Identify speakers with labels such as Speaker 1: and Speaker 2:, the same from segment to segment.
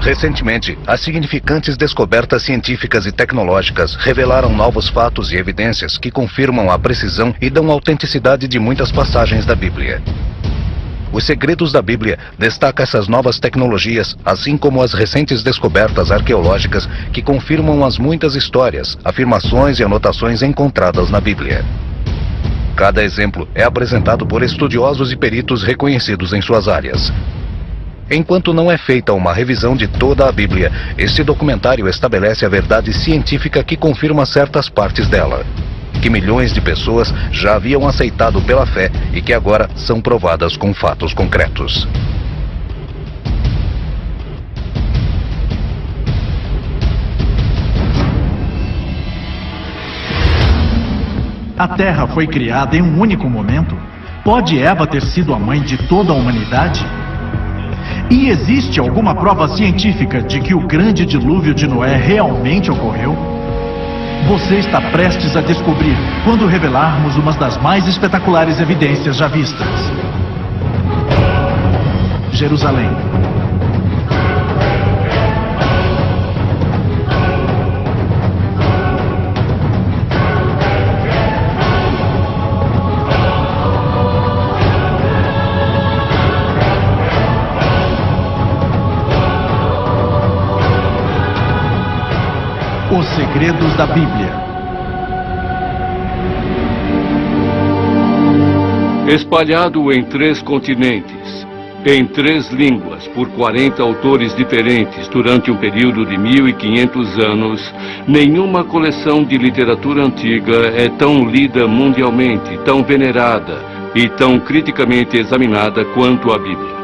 Speaker 1: Recentemente, as significantes descobertas científicas e tecnológicas revelaram novos fatos e evidências que confirmam a precisão e dão autenticidade de muitas passagens da Bíblia. Os Segredos da Bíblia destaca essas novas tecnologias, assim como as recentes descobertas arqueológicas que confirmam as muitas histórias, afirmações e anotações encontradas na Bíblia. Cada exemplo é apresentado por estudiosos e peritos reconhecidos em suas áreas. Enquanto não é feita uma revisão de toda a Bíblia, este documentário estabelece a verdade científica que confirma certas partes dela, que milhões de pessoas já haviam aceitado pela fé e que agora são provadas com fatos concretos.
Speaker 2: A Terra foi criada em um único momento? Pode Eva ter sido a mãe de toda a humanidade? E existe alguma prova científica de que o grande dilúvio de Noé realmente ocorreu? Você está prestes a descobrir quando revelarmos uma das mais espetaculares evidências já vistas. Jerusalém. Os Segredos da Bíblia.
Speaker 3: Espalhado em 3 continentes, em 3 línguas, por 40 autores diferentes durante um período de 1500 anos, nenhuma coleção de literatura antiga é tão lida mundialmente, tão venerada e tão criticamente examinada quanto a Bíblia.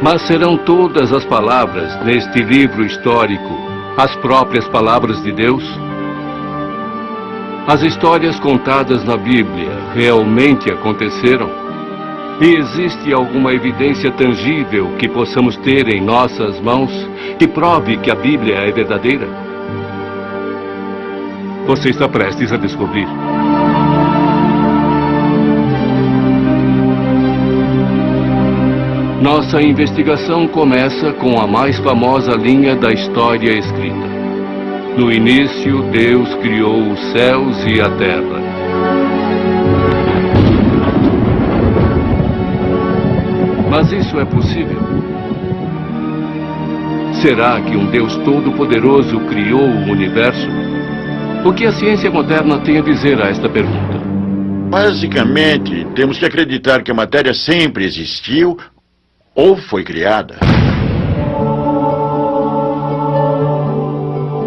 Speaker 3: Mas serão todas as palavras neste livro histórico as próprias palavras de Deus? As histórias contadas na Bíblia realmente aconteceram? E existe alguma evidência tangível que possamos ter em nossas mãos que prove que a Bíblia é verdadeira? Você está prestes a descobrir. Nossa investigação começa com a mais famosa linha da história escrita. No início, Deus criou os céus e a terra. Mas isso é possível? Será que um Deus todo-poderoso criou o universo? O que a ciência moderna tem a dizer a esta pergunta?
Speaker 4: Basicamente, temos que acreditar que a matéria sempre existiu ou foi criada.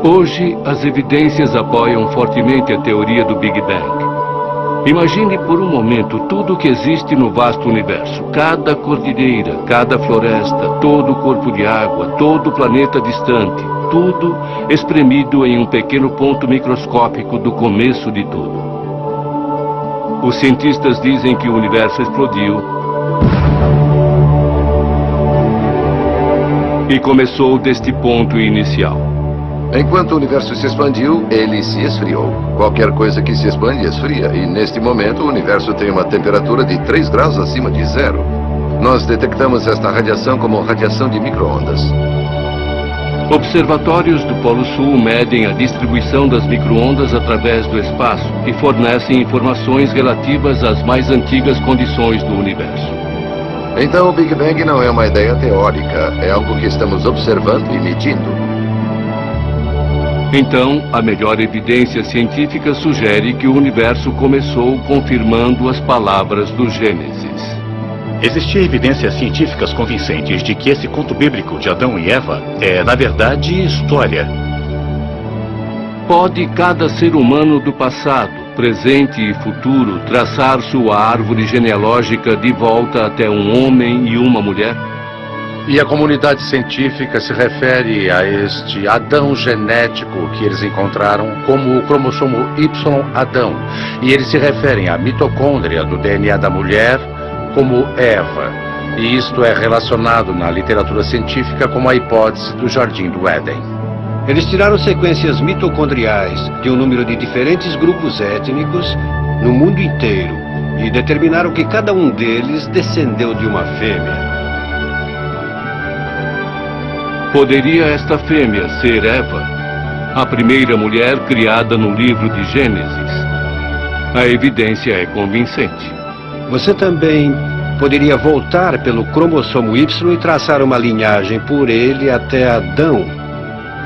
Speaker 3: Hoje, as evidências apoiam fortemente a teoria do Big Bang. Imagine por um momento tudo o que existe no vasto universo. Cada cordilheira, cada floresta, todo o corpo de água, todo o planeta distante. Tudo espremido em um pequeno ponto microscópico do começo de tudo. Os cientistas dizem que o universo explodiu e começou deste ponto inicial.
Speaker 5: Enquanto o universo se expandiu, ele se esfriou. Qualquer coisa que se expande esfria, e neste momento o universo tem uma temperatura de 3 graus acima de zero. Nós detectamos esta radiação como radiação de micro-ondas.
Speaker 3: Observatórios do Polo Sul medem a distribuição das micro-ondas através do espaço e fornecem informações relativas às mais antigas condições do universo.
Speaker 5: Então o Big Bang não é uma ideia teórica, é algo que estamos observando e medindo.
Speaker 3: Então, a melhor evidência científica sugere que o universo começou confirmando as palavras do Gênesis.
Speaker 6: Existia evidências científicas convincentes de que esse conto bíblico de Adão e Eva é, na verdade, história.
Speaker 3: Pode cada ser humano do passado, presente e futuro traçar sua árvore genealógica de volta até um homem e uma mulher?
Speaker 5: E a comunidade científica se refere a este Adão genético que eles encontraram como o cromossomo Y Adão. E eles se referem à mitocôndria do DNA da mulher como Eva. E isto é relacionado na literatura científica como a hipótese do Jardim do Éden.
Speaker 7: Eles tiraram sequências mitocondriais de um número de diferentes grupos étnicos no mundo inteiro e determinaram que cada um deles descendeu de uma fêmea.
Speaker 3: Poderia esta fêmea ser Eva, a primeira mulher criada no livro de Gênesis? A evidência é convincente.
Speaker 7: Você também poderia voltar pelo cromossomo Y e traçar uma linhagem por ele até Adão.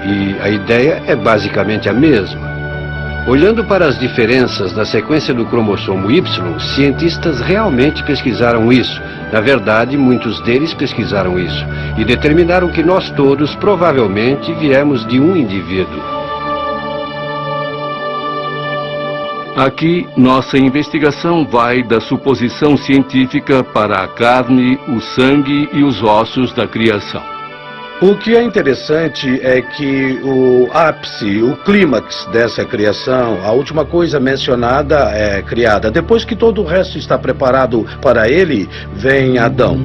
Speaker 7: E a ideia é basicamente a mesma. Olhando para as diferenças na sequência do cromossomo Y, cientistas realmente pesquisaram isso. Na verdade, muitos deles pesquisaram isso e determinaram que nós todos provavelmente viemos de um indivíduo.
Speaker 3: Aqui, nossa investigação vai da suposição científica para a carne, o sangue e os ossos da criação.
Speaker 8: O que é interessante é que o ápice, o clímax dessa criação, a última coisa mencionada é criada. Depois que todo o resto está preparado para ele, vem Adão.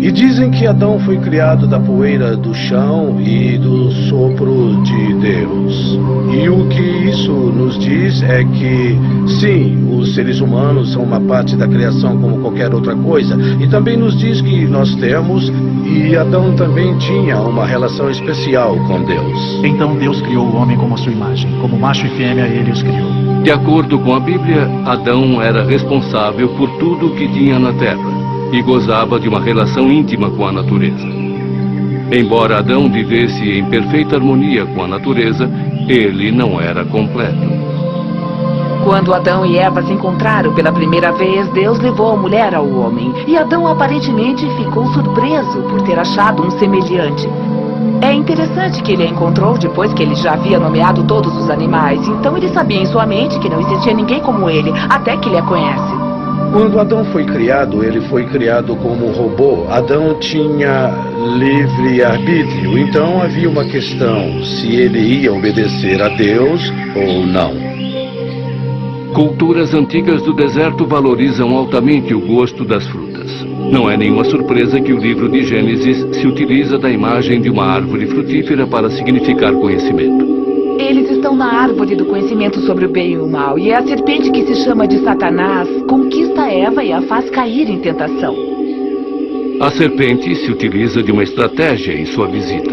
Speaker 8: E dizem que Adão foi criado da poeira do chão e do sopro de Deus. E o que isso nos diz é que, sim, os seres humanos são uma parte da criação como qualquer outra coisa. E também nos diz que nós temos, e Adão também tinha uma relação especial com Deus.
Speaker 2: Então Deus criou o homem como a sua imagem. Como macho e fêmea, ele os criou.
Speaker 3: De acordo com a Bíblia, Adão era responsável por tudo o que tinha na terra e gozava de uma relação íntima com a natureza. Embora Adão vivesse em perfeita harmonia com a natureza, ele não era completo.
Speaker 9: Quando Adão e Eva se encontraram pela primeira vez, Deus levou a mulher ao homem. E Adão aparentemente ficou surpreso por ter achado um semelhante. É interessante que ele a encontrou depois que ele já havia nomeado todos os animais. Então ele sabia em sua mente que não existia ninguém como ele, até que ele a conhece.
Speaker 8: Quando Adão foi criado, ele foi criado como robô. Adão tinha livre-arbítrio, então havia uma questão se ele ia obedecer a Deus ou não.
Speaker 3: Culturas antigas do deserto valorizam altamente o gosto das frutas. Não é nenhuma surpresa que o livro de Gênesis se utiliza da imagem de uma árvore frutífera para significar conhecimento.
Speaker 9: Eles estão na árvore do conhecimento sobre o bem e o mal, e é a serpente que se chama de Satanás conquista Eva e a faz cair em tentação.
Speaker 3: A serpente se utiliza de uma estratégia em sua visita.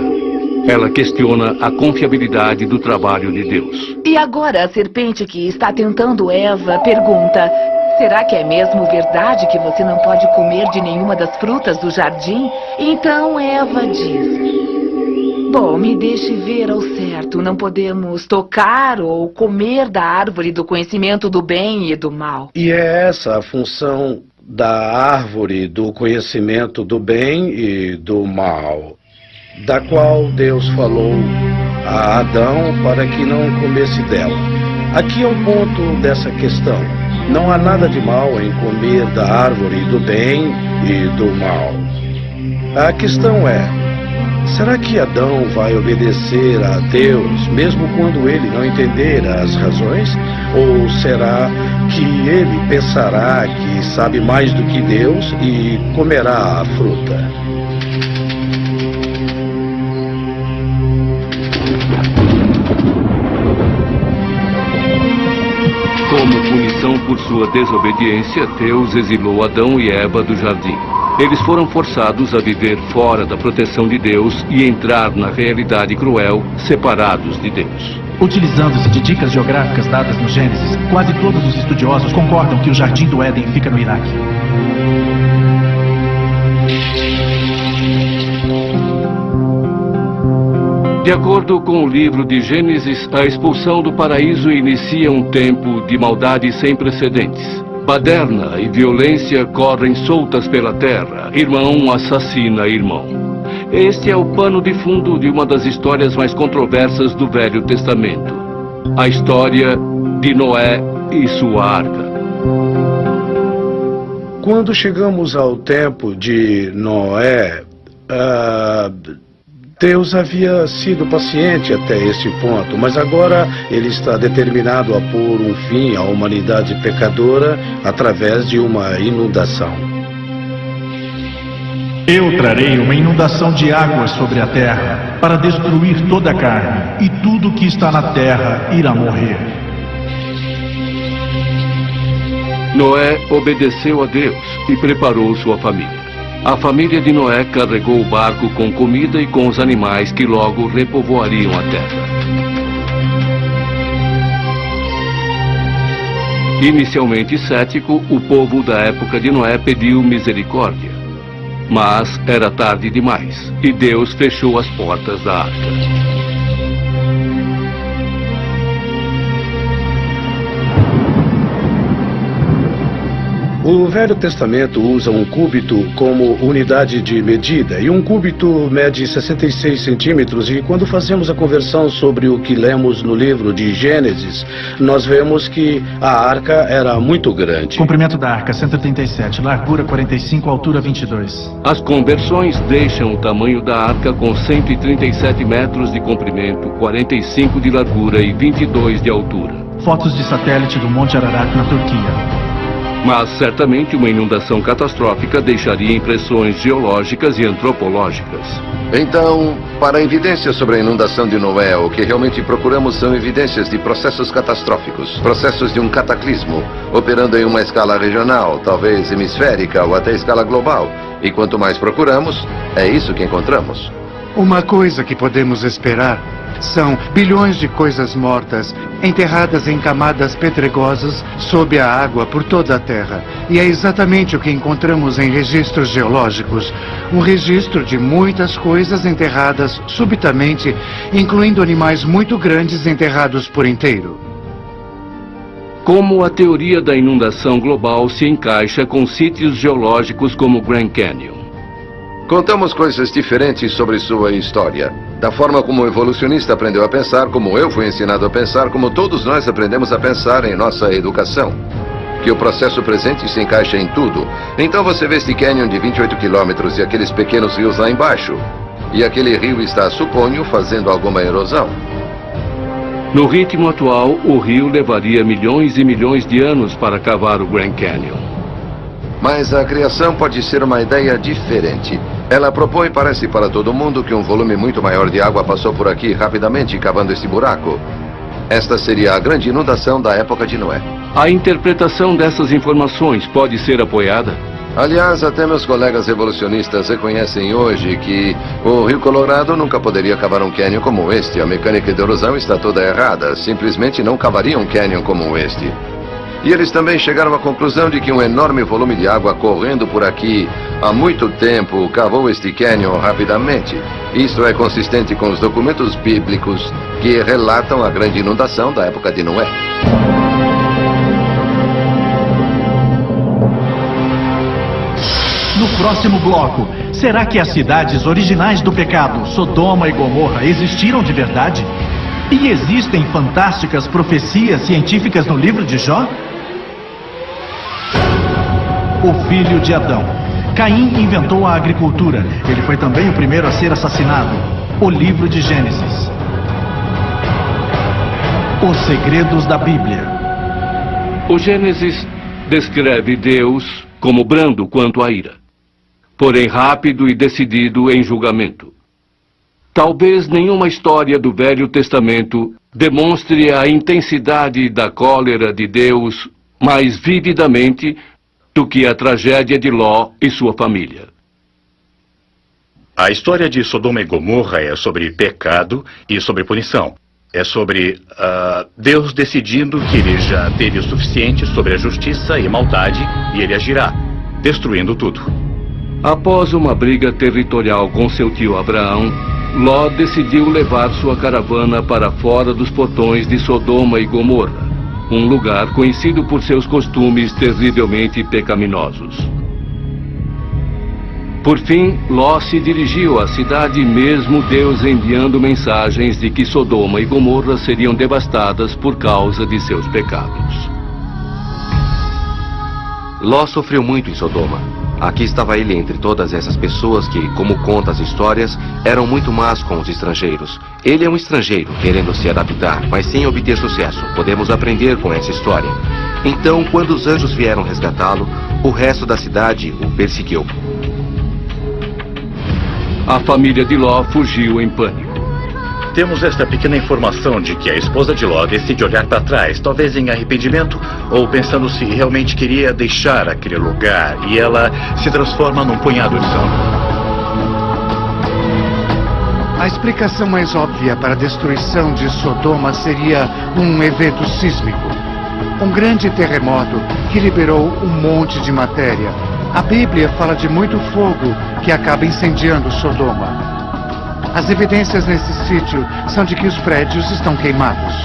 Speaker 3: Ela questiona a confiabilidade do trabalho de Deus.
Speaker 9: E agora a serpente que está tentando Eva pergunta: será que é mesmo verdade que você não pode comer de nenhuma das frutas do jardim? Então Eva diz: bom, me deixe ver ao certo. Não podemos tocar ou comer da árvore do conhecimento do bem e do mal.
Speaker 8: E é essa a função da árvore do conhecimento do bem e do mal, da qual Deus falou a Adão para que não comesse dela. Aqui é o ponto dessa questão. Não há nada de mal em comer da árvore do bem e do mal. A questão é: será que Adão vai obedecer a Deus, mesmo quando ele não entender as razões? Ou será que ele pensará que sabe mais do que Deus e comerá a fruta?
Speaker 3: Como punição por sua desobediência, Deus exilou Adão e Eva do jardim. Eles foram forçados a viver fora da proteção de Deus e entrar na realidade cruel, separados de Deus.
Speaker 2: Utilizando-se de dicas geográficas dadas no Gênesis, quase todos os estudiosos concordam que o Jardim do Éden fica no Iraque.
Speaker 3: De acordo com o livro de Gênesis, a expulsão do paraíso inicia um tempo de maldade sem precedentes. Baderna e violência correm soltas pela terra. Irmão assassina irmão. Este é o pano de fundo de uma das histórias mais controversas do Velho Testamento. A história de Noé e sua arca.
Speaker 8: Quando chegamos ao tempo de Noé, Deus havia sido paciente até este ponto, mas agora ele está determinado a pôr um fim à humanidade pecadora através de uma inundação.
Speaker 2: Eu trarei uma inundação de águas sobre a terra para destruir toda a carne, e tudo que está na terra irá morrer.
Speaker 3: Noé obedeceu a Deus e preparou sua família. A família de Noé carregou o barco com comida e com os animais que logo repovoariam a terra. Inicialmente cético, o povo da época de Noé pediu misericórdia. Mas era tarde demais, e Deus fechou as portas da arca.
Speaker 8: O Velho Testamento usa um cúbito como unidade de medida, e um cúbito mede 66 centímetros, e quando fazemos a conversão sobre o que lemos no livro de Gênesis, nós vemos que a arca era muito grande.
Speaker 2: Comprimento da arca, 137, largura 45, altura 22.
Speaker 3: As conversões deixam o tamanho da arca com 137 metros de comprimento, 45 de largura e 22 de altura.
Speaker 2: Fotos de satélite do Monte Ararat, na Turquia.
Speaker 3: Mas certamente uma inundação catastrófica deixaria impressões geológicas e antropológicas.
Speaker 5: Então, para evidências sobre a inundação de Noé, o que realmente procuramos são evidências de processos catastróficos, processos de um cataclismo, operando em uma escala regional, talvez hemisférica ou até escala global. E quanto mais procuramos, é isso que encontramos.
Speaker 10: Uma coisa que podemos esperar são bilhões de coisas mortas, enterradas em camadas pedregosas sob a água por toda a Terra. E é exatamente o que encontramos em registros geológicos. Um registro de muitas coisas enterradas subitamente, incluindo animais muito grandes enterrados por inteiro.
Speaker 3: Como a teoria da inundação global se encaixa com sítios geológicos como Grand Canyon?
Speaker 5: Contamos coisas diferentes sobre sua história. Da forma como o evolucionista aprendeu a pensar, como eu fui ensinado a pensar, como todos nós aprendemos a pensar em nossa educação. Que o processo presente se encaixa em tudo. Então você vê este canyon de 28 quilômetros e aqueles pequenos rios lá embaixo. E aquele rio está, suponho, fazendo alguma erosão.
Speaker 3: No ritmo atual, o rio levaria milhões e milhões de anos para cavar o Grand Canyon.
Speaker 5: Mas a criação pode ser uma ideia diferente. Ela propõe, parece para todo mundo, que um volume muito maior de água passou por aqui rapidamente, cavando esse buraco. Esta seria a grande inundação da época de Noé.
Speaker 3: A interpretação dessas informações pode ser apoiada?
Speaker 5: Aliás, até meus colegas evolucionistas reconhecem hoje que o Rio Colorado nunca poderia cavar um cânion como este. A mecânica de erosão está toda errada. Simplesmente não cavaria um cânion como este. E eles também chegaram à conclusão de que um enorme volume de água correndo por aqui há muito tempo cavou este cânion rapidamente. Isso é consistente com os documentos bíblicos que relatam a grande inundação da época de Noé.
Speaker 2: No próximo bloco, será que as cidades originais do pecado, Sodoma e Gomorra, existiram de verdade? E existem fantásticas profecias científicas no livro de Jó? O filho de Adão. Caim inventou a agricultura. Ele foi também o primeiro a ser assassinado. O livro de Gênesis. Os segredos da Bíblia.
Speaker 3: O Gênesis descreve Deus como brando quanto à ira, porém rápido e decidido em julgamento. Talvez nenhuma história do Velho Testamento demonstre a intensidade da cólera de Deus mais vividamente do que a tragédia de Ló e sua família.
Speaker 6: A história de Sodoma e Gomorra é sobre pecado e sobre punição. É sobre Deus decidindo que ele já teve o suficiente sobre a justiça e maldade e ele agirá, destruindo tudo.
Speaker 3: Após uma briga territorial com seu tio Abraão, Ló decidiu levar sua caravana para fora dos portões de Sodoma e Gomorra, um lugar conhecido por seus costumes terrivelmente pecaminosos. Por fim, Ló se dirigiu à cidade, mesmo Deus enviando mensagens de que Sodoma e Gomorra seriam devastadas por causa de seus pecados.
Speaker 11: Ló sofreu muito em Sodoma. Aqui estava ele entre todas essas pessoas que, como conta as histórias, eram muito más com os estrangeiros. Ele é um estrangeiro, querendo se adaptar, mas sem obter sucesso. Podemos aprender com essa história. Então, quando os anjos vieram resgatá-lo, o resto da cidade o perseguiu.
Speaker 3: A família de Ló fugiu em pânico.
Speaker 6: temos esta pequena informação de que a esposa de Ló decide olhar para trás, talvez em arrependimento ou pensando se realmente queria deixar aquele lugar, e ela se transforma num punhado de sal.
Speaker 10: A explicação mais óbvia para a destruição de Sodoma seria um evento sísmico. Um grande terremoto que liberou um monte de matéria. A Bíblia fala de muito fogo que acaba incendiando Sodoma. As evidências nesse sítio são de que os prédios estão queimados.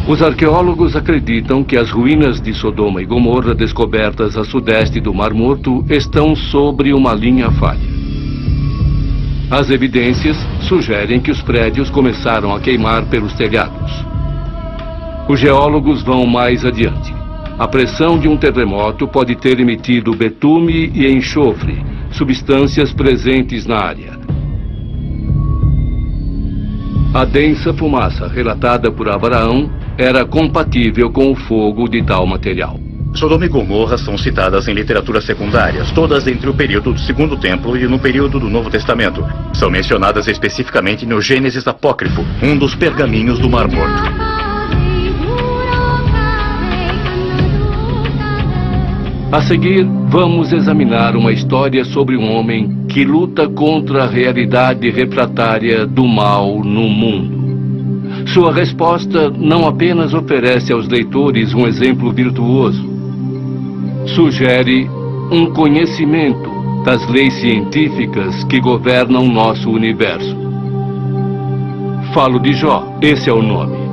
Speaker 3: Os arqueólogos acreditam que as ruínas de Sodoma e Gomorra descobertas a sudeste do Mar Morto estão sobre uma linha falha. As evidências sugerem que os prédios começaram a queimar pelos telhados. Os geólogos vão mais adiante. A pressão de um terremoto pode ter emitido betume e enxofre, substâncias presentes na área. A densa fumaça relatada por Abraão era compatível com o fogo de tal material.
Speaker 6: Sodoma e Gomorra são citadas em literaturas secundárias, todas entre o período do Segundo Templo e no período do Novo Testamento. São mencionadas especificamente no Gênesis Apócrifo, um dos pergaminhos do Mar Morto.
Speaker 3: A seguir, vamos examinar uma história sobre um homem que luta contra a realidade refratária do mal no mundo. Sua resposta não apenas oferece aos leitores um exemplo virtuoso, sugere um conhecimento das leis científicas que governam nosso universo. Falo de Jó, esse é o nome.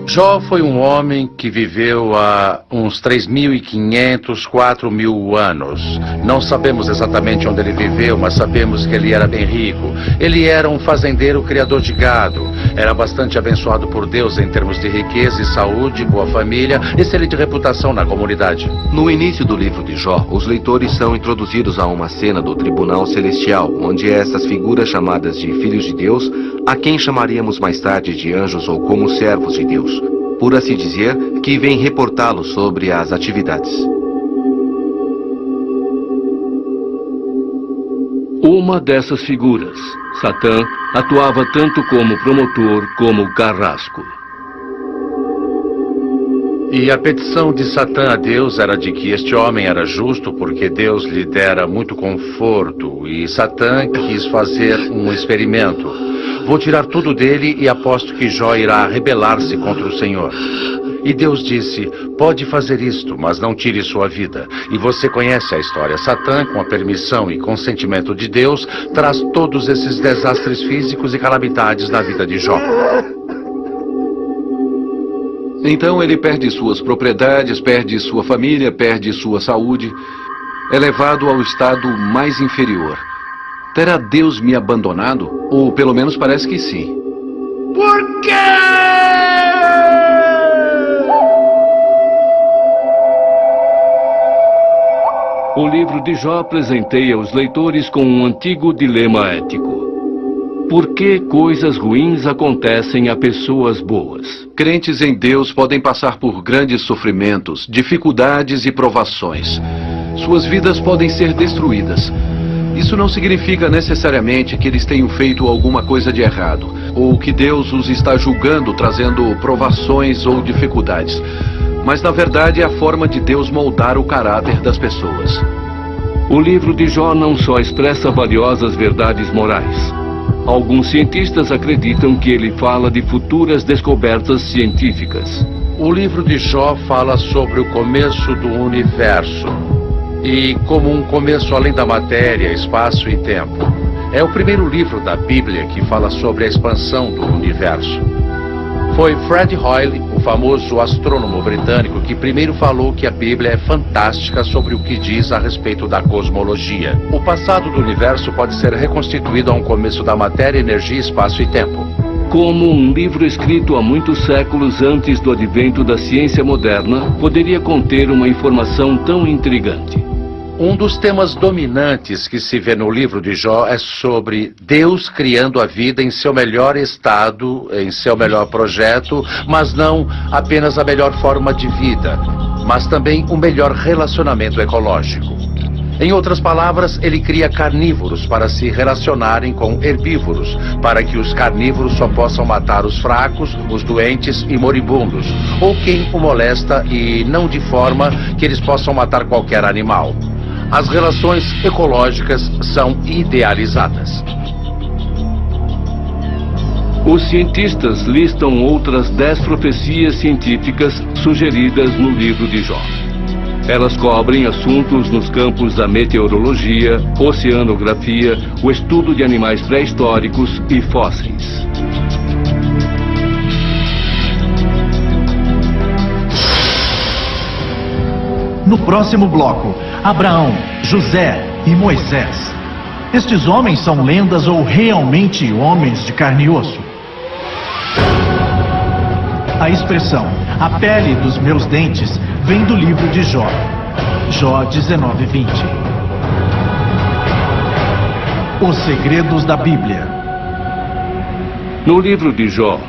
Speaker 5: Jó foi um homem que viveu há uns 3.500, 4.000 anos. Não sabemos exatamente onde ele viveu, mas sabemos que ele era bem rico. Ele era um fazendeiro criador de gado. Era bastante abençoado por Deus em termos de riqueza e saúde, boa família, excelente reputação na comunidade.
Speaker 11: No início do livro de Jó, os leitores são introduzidos a uma cena do tribunal celestial, onde essas figuras chamadas de filhos de Deus, a quem chamaríamos mais tarde de anjos ou como servos de Deus, por assim dizer, que vêm reportá-lo sobre as atividades.
Speaker 3: Uma dessas figuras, Satã, atuava tanto como promotor como carrasco.
Speaker 5: E a petição de Satã a Deus era de que este homem era justo porque Deus lhe dera muito conforto, e Satã quis fazer um experimento. Vou tirar tudo dele e aposto que Jó irá rebelar-se contra o Senhor. E Deus disse, pode fazer isto, mas não tire sua vida. E você conhece a história. Satã, com a permissão e consentimento de Deus, traz todos esses desastres físicos e calamidades na vida de Jó.
Speaker 12: Então ele perde suas propriedades, perde sua família, perde sua saúde. É levado ao estado mais inferior. Terá Deus me abandonado? Ou pelo menos parece que sim.
Speaker 4: Por quê?
Speaker 3: O livro de Jó presenteia os leitores com um antigo dilema ético. Por que coisas ruins acontecem a pessoas boas?
Speaker 12: Crentes em Deus podem passar por grandes sofrimentos, dificuldades e provações. Suas vidas podem ser destruídas. Isso não significa necessariamente que eles tenham feito alguma coisa de errado, ou que Deus os está julgando, trazendo provações ou dificuldades. Mas, na verdade, é a forma de Deus moldar o caráter das pessoas.
Speaker 3: O livro de Jó não só expressa valiosas verdades morais. Alguns cientistas acreditam que ele fala de futuras descobertas científicas.
Speaker 5: O livro de Jó fala sobre o começo do universo. E como um começo além da matéria, espaço e tempo. É o primeiro livro da Bíblia que fala sobre a expansão do universo. Foi Fred Hoyle, o famoso astrônomo britânico, que primeiro falou que a Bíblia é fantástica sobre o que diz a respeito da cosmologia. O passado do universo pode ser reconstituído a um começo da matéria, energia, espaço e tempo.
Speaker 3: Como um livro escrito há muitos séculos antes do advento da ciência moderna, poderia conter uma informação tão intrigante.
Speaker 5: Um dos temas dominantes que se vê no livro de Jó é sobre Deus criando a vida em seu melhor estado, em seu melhor projeto, mas não apenas a melhor forma de vida, mas também o melhor relacionamento ecológico. Em outras palavras, ele cria carnívoros para se relacionarem com herbívoros, para que os carnívoros só possam matar os fracos, os doentes e moribundos, ou quem o molesta, e não de forma que eles possam matar qualquer animal. As relações ecológicas são idealizadas.
Speaker 3: Os cientistas listam outras 10 profecias científicas sugeridas no livro de Jó. Elas cobrem assuntos nos campos da meteorologia, oceanografia, o estudo de animais pré-históricos e fósseis.
Speaker 2: No próximo bloco, Abraão, José e Moisés. Estes homens são lendas ou realmente homens de carne e osso? A expressão, a pele dos meus dentes, vem do livro de Jó. Jó 19:20. Os segredos da Bíblia.
Speaker 3: No livro de Jó,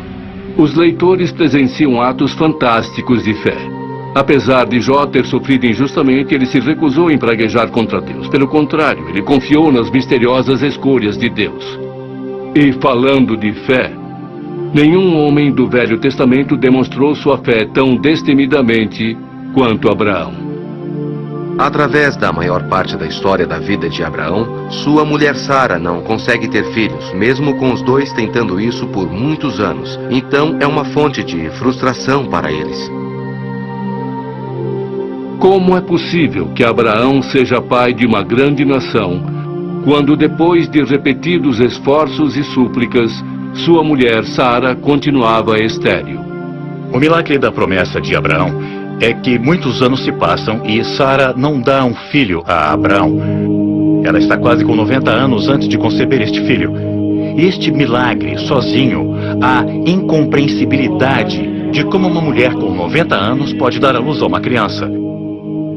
Speaker 3: os leitores presenciam atos fantásticos de fé. Apesar de Jó ter sofrido injustamente, ele se recusou em praguejar contra Deus. Pelo contrário, ele confiou nas misteriosas escolhas de Deus. E falando de fé, nenhum homem do Velho Testamento demonstrou sua fé tão destemidamente quanto Abraão.
Speaker 11: Através da maior parte da história da vida de Abraão, sua mulher Sara não consegue ter filhos, mesmo com os dois tentando isso por muitos anos. Então é uma fonte de frustração para eles.
Speaker 3: Como é possível que Abraão seja pai de uma grande nação, quando depois de repetidos esforços e súplicas, sua mulher Sara continuava estéril?
Speaker 6: O milagre da promessa de Abraão é que muitos anos se passam e Sara não dá um filho a Abraão. Ela está quase com 90 anos antes de conceber este filho. Este milagre, sozinho, a incompreensibilidade de como uma mulher com 90 anos pode dar à luz a uma criança.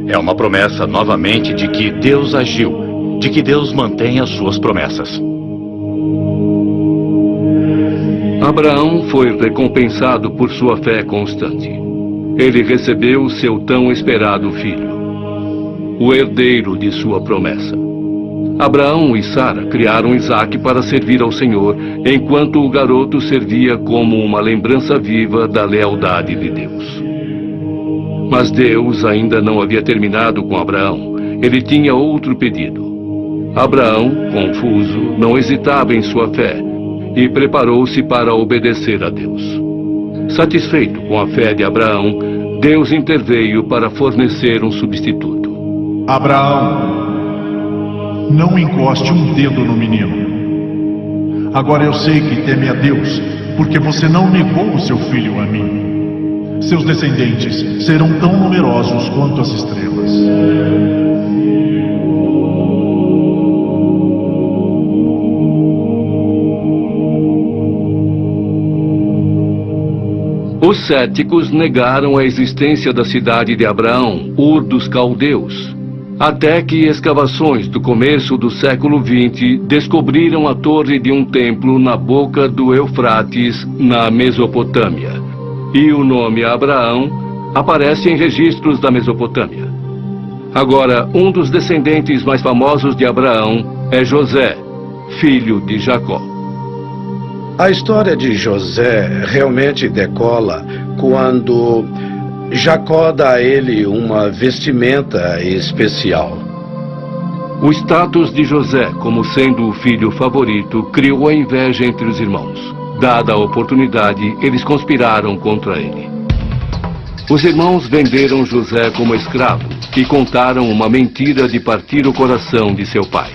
Speaker 6: É uma promessa, novamente, de que Deus agiu, de que Deus mantém as suas promessas.
Speaker 3: Abraão foi recompensado por sua fé constante. Ele recebeu seu tão esperado filho, o herdeiro de sua promessa. Abraão e Sara criaram Isaque para servir ao Senhor, enquanto o garoto servia como uma lembrança viva da lealdade de Deus. Mas Deus ainda não havia terminado com Abraão. Ele tinha outro pedido. Abraão, confuso, não hesitava em sua fé e preparou-se para obedecer a Deus. Satisfeito com a fé de Abraão, Deus interveio para fornecer um substituto.
Speaker 2: Abraão, não encoste um dedo no menino. Agora eu sei que teme a Deus, porque você não negou o seu filho a mim. Seus descendentes serão tão numerosos quanto as estrelas.
Speaker 3: Os céticos negaram a existência da cidade de Abraão, Ur dos Caldeus, até que escavações do começo do século XX descobriram a torre de um templo na boca do Eufrates, na Mesopotâmia. E o nome Abraão aparece em registros da Mesopotâmia. Agora, um dos descendentes mais famosos de Abraão é José, filho de Jacó.
Speaker 8: A história de José realmente decola quando Jacó dá a ele uma vestimenta especial.
Speaker 3: O status de José como sendo o filho favorito criou a inveja entre os irmãos. Dada a oportunidade, eles conspiraram contra ele. Os irmãos venderam José como escravo e contaram uma mentira de partir o coração de seu pai.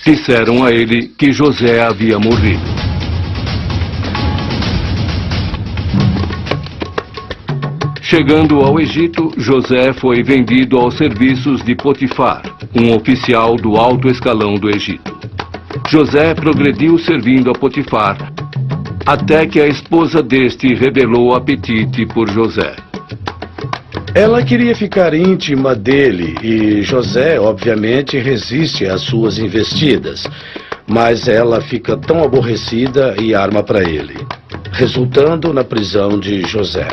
Speaker 3: Disseram a ele que José havia morrido. Chegando ao Egito, José foi vendido aos serviços de Potifar, um oficial do alto escalão do Egito. José progrediu servindo a Potifar, até que a esposa deste revelou apetite por José.
Speaker 8: Ela queria ficar íntima dele e José, obviamente, resiste às suas investidas. Mas ela fica tão aborrecida e arma para ele, resultando na prisão de José.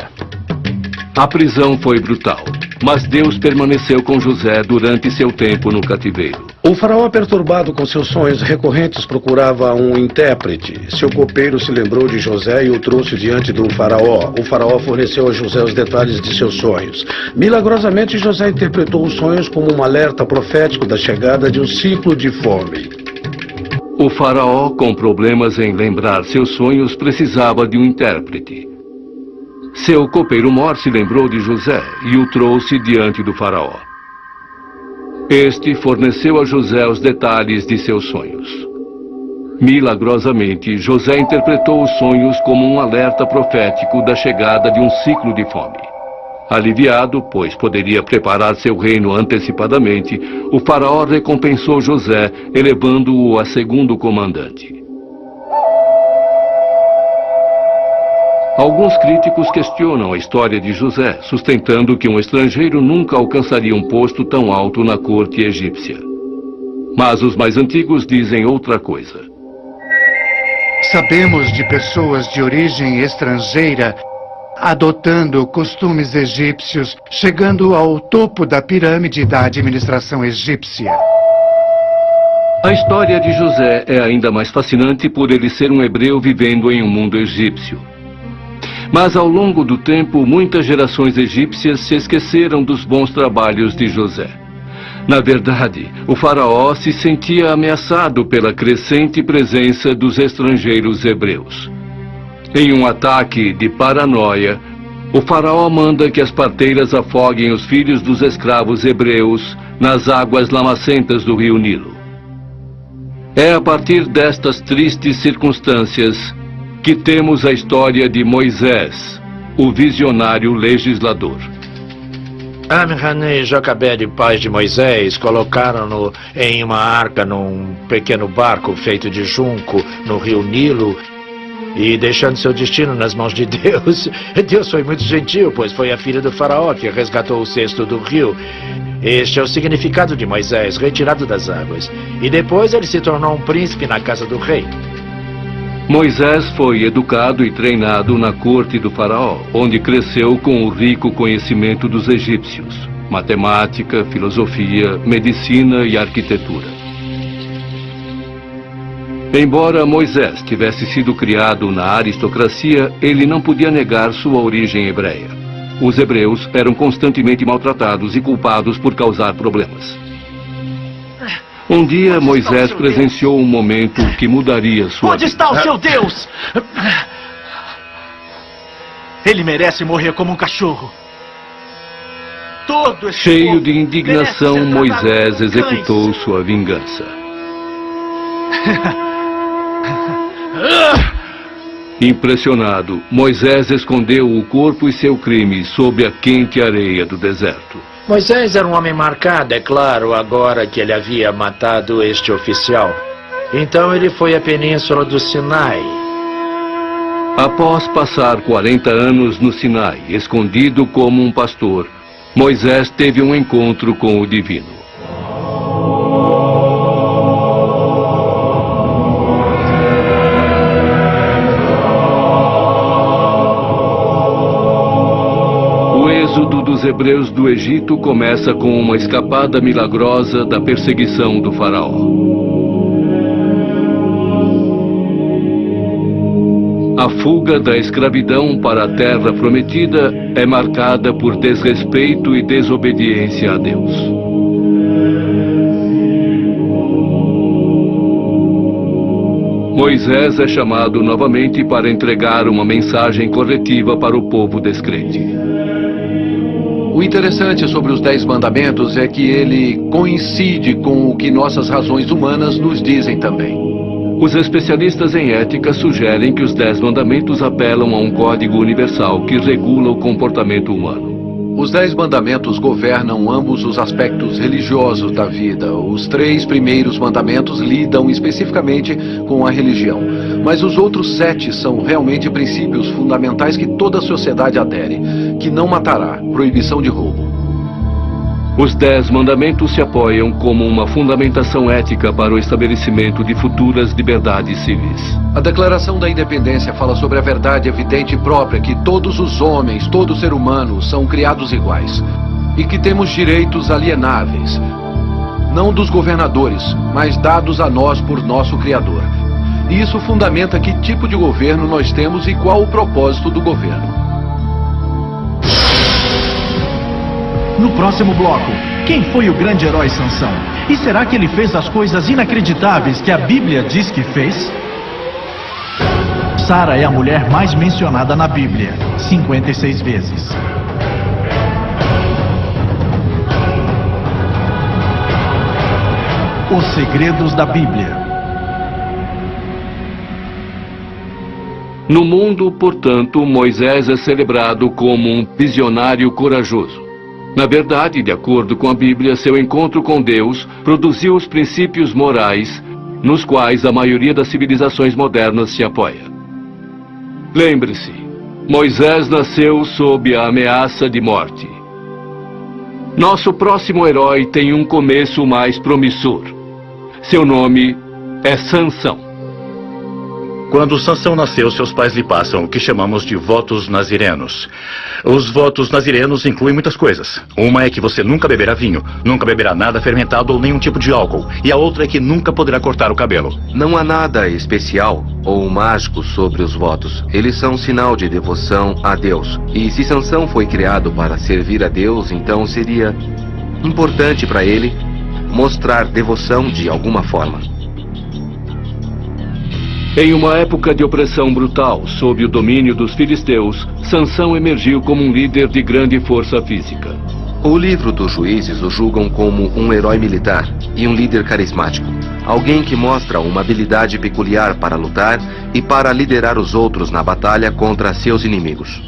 Speaker 3: A prisão foi brutal. mas Deus permaneceu com José durante seu tempo no cativeiro.
Speaker 8: O faraó, perturbado com seus sonhos recorrentes, procurava um intérprete. Seu copeiro se lembrou de José e o trouxe diante do faraó. O faraó forneceu a José os detalhes de seus sonhos. Milagrosamente, José interpretou os sonhos como um alerta profético da chegada de um ciclo de fome.
Speaker 3: O faraó, com problemas em lembrar seus sonhos, precisava de um intérprete. Seu copeiro-mor se lembrou de José e o trouxe diante do faraó. Este forneceu a José os detalhes de seus sonhos. Milagrosamente, José interpretou os sonhos como um alerta profético da chegada de um ciclo de fome. Aliviado, pois poderia preparar seu reino antecipadamente, o faraó recompensou José, elevando-o a segundo comandante. Alguns críticos questionam a história de José, sustentando que um estrangeiro nunca alcançaria um posto tão alto na corte egípcia. Mas os mais antigos dizem outra coisa.
Speaker 10: Sabemos de pessoas de origem estrangeira adotando costumes egípcios, chegando ao topo da pirâmide da administração egípcia.
Speaker 3: A história de José é ainda mais fascinante por ele ser um hebreu vivendo em um mundo egípcio. Mas ao longo do tempo, muitas gerações egípcias se esqueceram dos bons trabalhos de José. Na verdade, o faraó se sentia ameaçado pela crescente presença dos estrangeiros hebreus. Em um ataque de paranoia, o faraó manda que as parteiras afoguem os filhos dos escravos hebreus nas águas lamacentas do rio Nilo. É a partir destas tristes circunstâncias que temos a história de Moisés, o visionário legislador.
Speaker 13: Amram e Joquebede, pais de Moisés, colocaram-no em uma arca num pequeno barco feito de junco no rio Nilo e deixando seu destino nas mãos de Deus. Deus foi muito gentil, pois foi a filha do faraó que resgatou o cesto do rio. Este é o significado de Moisés, retirado das águas. E depois ele se tornou um príncipe na casa do rei.
Speaker 3: Moisés foi educado e treinado na corte do faraó, onde cresceu com o rico conhecimento dos egípcios, matemática, filosofia, medicina e arquitetura. Embora Moisés tivesse sido criado na aristocracia, ele não podia negar sua origem hebreia. Os hebreus eram constantemente maltratados e culpados por causar problemas. Um dia, Moisés presenciou um momento que mudaria sua vida.
Speaker 2: Onde está o seu Deus? Ele merece morrer como um cachorro. Todo esse
Speaker 3: Cheio de indignação, Moisés executou sua vingança. Impressionado, Moisés escondeu o corpo e seu crime sob a quente areia do deserto.
Speaker 13: Moisés era um homem marcado, é claro, agora que ele havia matado este oficial. Então ele foi à península do Sinai.
Speaker 3: Após passar 40 anos no Sinai, escondido como um pastor, Moisés teve um encontro com o divino. O êxodo dos hebreus do Egito começa com uma escapada milagrosa da perseguição do faraó. A fuga da escravidão para a terra prometida é marcada por desrespeito e desobediência a Deus. Moisés é chamado novamente para entregar uma mensagem corretiva para o povo descrente.
Speaker 12: O interessante sobre os 10 mandamentos é que ele coincide com o que nossas razões humanas nos dizem também.
Speaker 3: Os especialistas em ética sugerem que os 10 mandamentos apelam a um código universal que regula o comportamento humano.
Speaker 12: Os 10 mandamentos governam ambos os aspectos religiosos da vida. Os 3 primeiros mandamentos lidam especificamente com a religião, mas os outros 7 são realmente princípios fundamentais que toda a sociedade adere, que não matará, proibição de roubo.
Speaker 3: Os 10 mandamentos se apoiam como uma fundamentação ética para o estabelecimento de futuras liberdades civis.
Speaker 12: A Declaração da Independência fala sobre a verdade evidente e própria que todos os homens, todo ser humano, são criados iguais. e que temos direitos alienáveis, não dos governadores, mas dados a nós por nosso Criador. E isso fundamenta que tipo de governo nós temos e qual o propósito do governo.
Speaker 2: No próximo bloco, quem foi o grande herói Sansão? E será que ele fez as coisas inacreditáveis que a Bíblia diz que fez? Sara é a mulher mais mencionada na Bíblia, 56 vezes. Os segredos da Bíblia.
Speaker 3: No mundo, portanto, Moisés é celebrado como um visionário corajoso. Na verdade, de acordo com a Bíblia, seu encontro com Deus produziu os princípios morais nos quais a maioria das civilizações modernas se apoia. Lembre-se, Moisés nasceu sob a ameaça de morte. Nosso próximo herói tem um começo mais promissor. Seu nome é Sansão.
Speaker 6: Quando Sansão nasceu, seus pais lhe passam o que chamamos de votos nazirenos. Os votos nazirenos incluem muitas coisas. Uma é que você nunca beberá vinho, nunca beberá nada fermentado ou nenhum tipo de álcool. E a outra é que nunca poderá cortar o cabelo.
Speaker 11: Não há nada especial ou mágico sobre os votos. Eles são um sinal de devoção a Deus. E se Sansão foi criado para servir a Deus, então seria importante para ele mostrar devoção de alguma forma.
Speaker 3: Em uma época de opressão brutal, sob o domínio dos filisteus, Sansão emergiu como um líder de grande força física.
Speaker 11: O livro dos Juízes o julgam como um herói militar e um líder carismático. Alguém que mostra uma habilidade peculiar para lutar e para liderar os outros na batalha contra seus inimigos.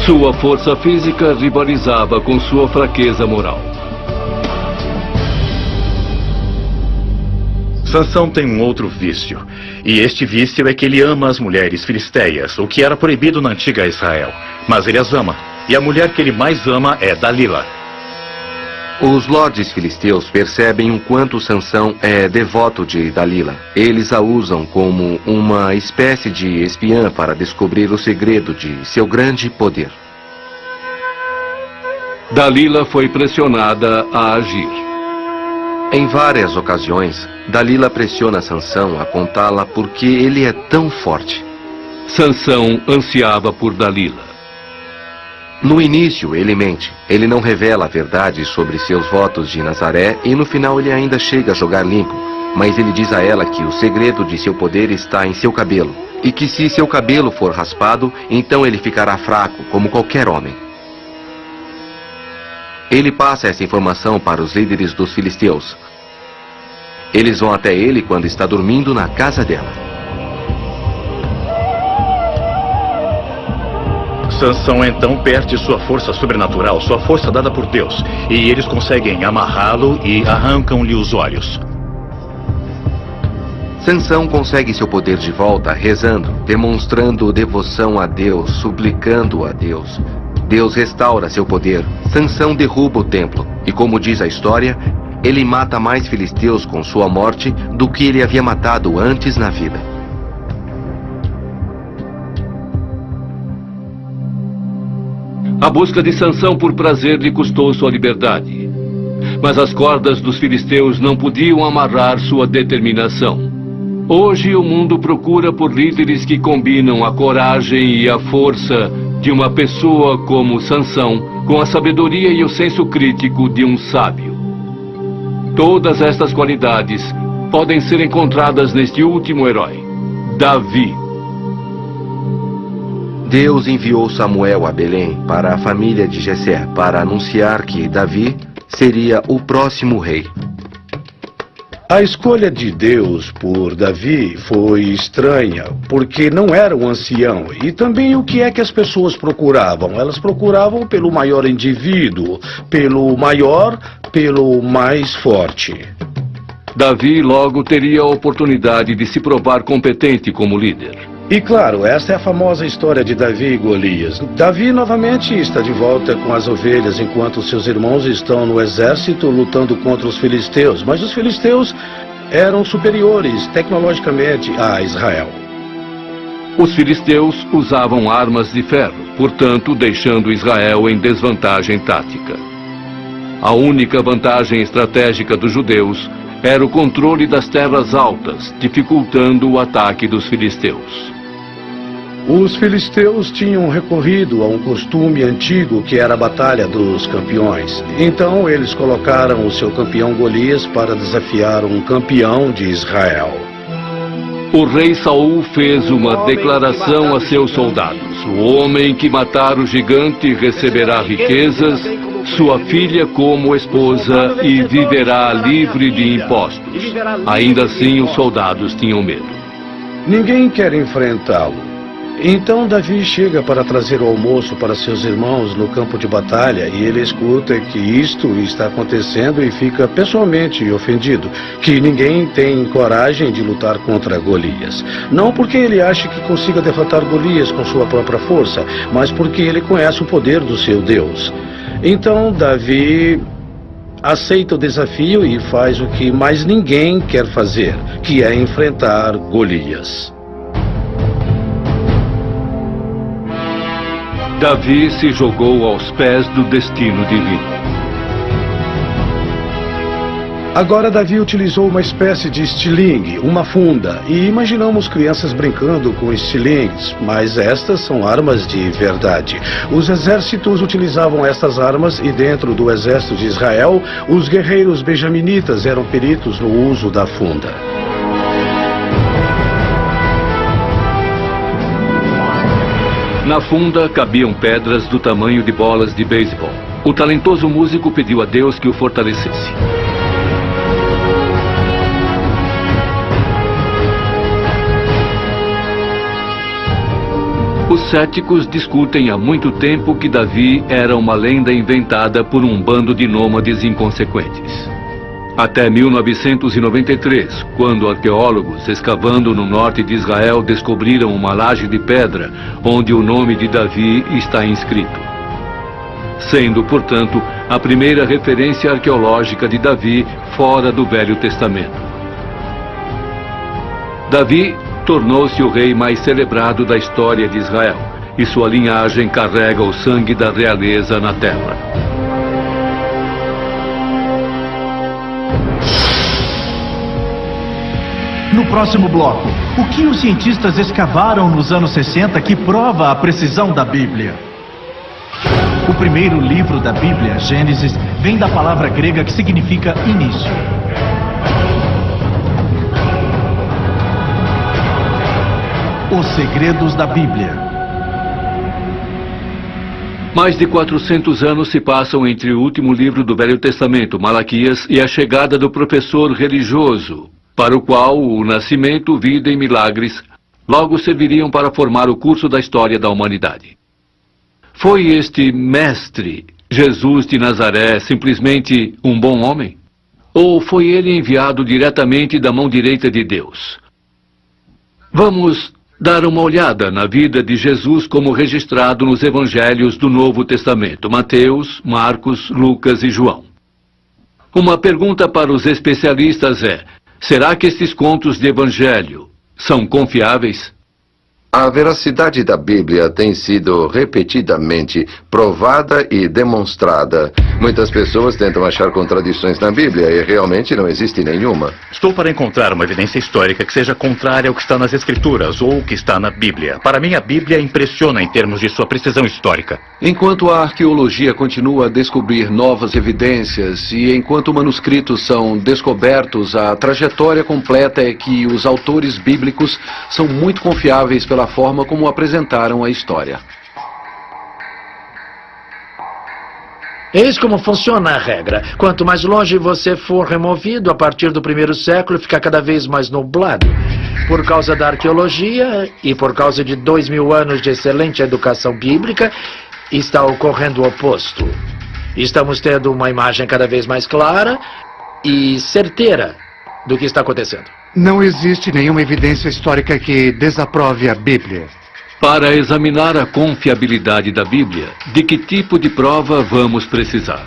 Speaker 3: Sua força física rivalizava com sua fraqueza moral.
Speaker 6: Sansão tem um outro vício, e este vício é que ele ama as mulheres filisteias, o que era proibido na antiga Israel. Mas ele as ama, e a mulher que ele mais ama é Dalila.
Speaker 11: Os lordes filisteus percebem o quanto Sansão é devoto de Dalila. Eles a usam como uma espécie de espiã para descobrir o segredo de seu grande poder.
Speaker 3: Dalila foi pressionada a agir.
Speaker 11: Em várias ocasiões, Dalila pressiona Sansão a contá-la porque ele é tão forte.
Speaker 3: Sansão ansiava por Dalila.
Speaker 11: No início, ele mente. Ele não revela a verdade sobre seus votos de Nazaré e no final ele ainda chega a jogar limpo. Mas ele diz a ela que o segredo de seu poder está em seu cabelo. E que se seu cabelo for raspado, então ele ficará fraco, como qualquer homem. Ele passa essa informação para os líderes dos filisteus. Eles vão até ele quando está dormindo na casa dela.
Speaker 6: Sansão então perde sua força sobrenatural, sua força dada por Deus. E eles conseguem amarrá-lo e arrancam-lhe os olhos.
Speaker 11: Sansão consegue seu poder de volta rezando, demonstrando devoção a Deus, suplicando a Deus. Deus restaura seu poder. Sansão derruba o templo. E como diz a história, ele mata mais filisteus com sua morte do que ele havia matado antes na vida.
Speaker 3: A busca de Sansão por prazer lhe custou sua liberdade. Mas as cordas dos filisteus não podiam amarrar sua determinação. Hoje o mundo procura por líderes que combinam a coragem e a força de uma pessoa como Sansão com a sabedoria e o senso crítico de um sábio. Todas estas qualidades podem ser encontradas neste último herói, Davi.
Speaker 11: Deus enviou Samuel a Belém para a família de Jessé para anunciar que Davi seria o próximo rei.
Speaker 8: A escolha de Deus por Davi foi estranha, porque não era um ancião. E também o que é que as pessoas procuravam? Elas procuravam pelo maior indivíduo, pelo mais forte.
Speaker 3: Davi logo teria a oportunidade de se provar competente como líder.
Speaker 8: E claro, essa é a famosa história de Davi e Golias. Davi novamente está de volta com as ovelhas, enquanto seus irmãos estão no exército lutando contra os filisteus. Mas os filisteus eram superiores tecnologicamente a Israel.
Speaker 3: Os filisteus usavam armas de ferro, portanto, deixando Israel em desvantagem tática. A única vantagem estratégica dos judeus era o controle das terras altas, dificultando o ataque dos filisteus.
Speaker 8: Os filisteus tinham recorrido a um costume antigo que era a batalha dos campeões. Então eles colocaram o seu campeão Golias para desafiar um campeão de Israel.
Speaker 3: O rei Saul fez uma declaração a seus soldados: o homem que matar o gigante receberá riquezas, sua filha como esposa e viverá livre de impostos. Ainda assim, os soldados tinham medo.
Speaker 8: Ninguém quer enfrentá-lo. Então Davi chega para trazer o almoço para seus irmãos no campo de batalha e ele escuta que isto está acontecendo e fica pessoalmente ofendido, que ninguém tem coragem de lutar contra Golias. Não porque ele acha que consiga derrotar Golias com sua própria força, mas porque ele conhece o poder do seu Deus. Então Davi aceita o desafio e faz o que mais ninguém quer fazer, que é enfrentar Golias.
Speaker 3: Davi se jogou aos pés do destino divino.
Speaker 8: Agora Davi utilizou uma espécie de estilingue, uma funda, e imaginamos crianças brincando com estilingues, mas estas são armas de verdade. Os exércitos utilizavam estas armas e dentro do exército de Israel, os guerreiros benjaminitas eram peritos no uso da funda.
Speaker 3: Na funda cabiam pedras do tamanho de bolas de beisebol. O talentoso músico pediu a Deus que o fortalecesse. Os céticos discutem há muito tempo que Davi era uma lenda inventada por um bando de nômades inconsequentes. Até 1993, quando arqueólogos escavando no norte de Israel descobriram uma laje de pedra onde o nome de Davi está inscrito. Sendo, portanto, a primeira referência arqueológica de Davi fora do Velho Testamento. Davi tornou-se o rei mais celebrado da história de Israel, e sua linhagem carrega o sangue da realeza na terra.
Speaker 2: No próximo bloco, o que os cientistas escavaram nos anos 60 que prova a precisão da Bíblia? O primeiro livro da Bíblia, Gênesis, vem da palavra grega que significa início. Os segredos da Bíblia.
Speaker 3: Mais de 400 anos se passam entre o último livro do Velho Testamento, Malaquias, e a chegada do professor religioso, para o qual o nascimento, vida e milagres logo serviriam para formar o curso da história da humanidade. Foi este mestre, Jesus de Nazaré, simplesmente um bom homem? Ou foi ele enviado diretamente da mão direita de Deus? Vamos dar uma olhada na vida de Jesus como registrado nos evangelhos do Novo Testamento, Mateus, Marcos, Lucas e João. Uma pergunta para os especialistas é: será que estes contos de evangelho são confiáveis?
Speaker 11: A veracidade da Bíblia tem sido repetidamente provada e demonstrada. Muitas pessoas tentam achar contradições na Bíblia e realmente não existe nenhuma.
Speaker 6: Estou para encontrar uma evidência histórica que seja contrária ao que está nas Escrituras ou o que está na Bíblia. Para mim, a Bíblia impressiona em termos de sua precisão histórica.
Speaker 12: Enquanto a arqueologia continua a descobrir novas evidências e enquanto manuscritos são descobertos, a trajetória completa é que os autores bíblicos são muito confiáveis pela forma como apresentaram a história.
Speaker 13: Eis como funciona a regra. Quanto mais longe você for removido, a partir do primeiro século, fica cada vez mais nublado. Por causa da arqueologia e por causa de 2000 anos de excelente educação bíblica, está ocorrendo o oposto. Estamos tendo uma imagem cada vez mais clara e certeira do que está acontecendo.
Speaker 10: Não existe nenhuma evidência histórica que desaprove a Bíblia.
Speaker 3: Para examinar a confiabilidade da Bíblia, de que tipo de prova vamos precisar?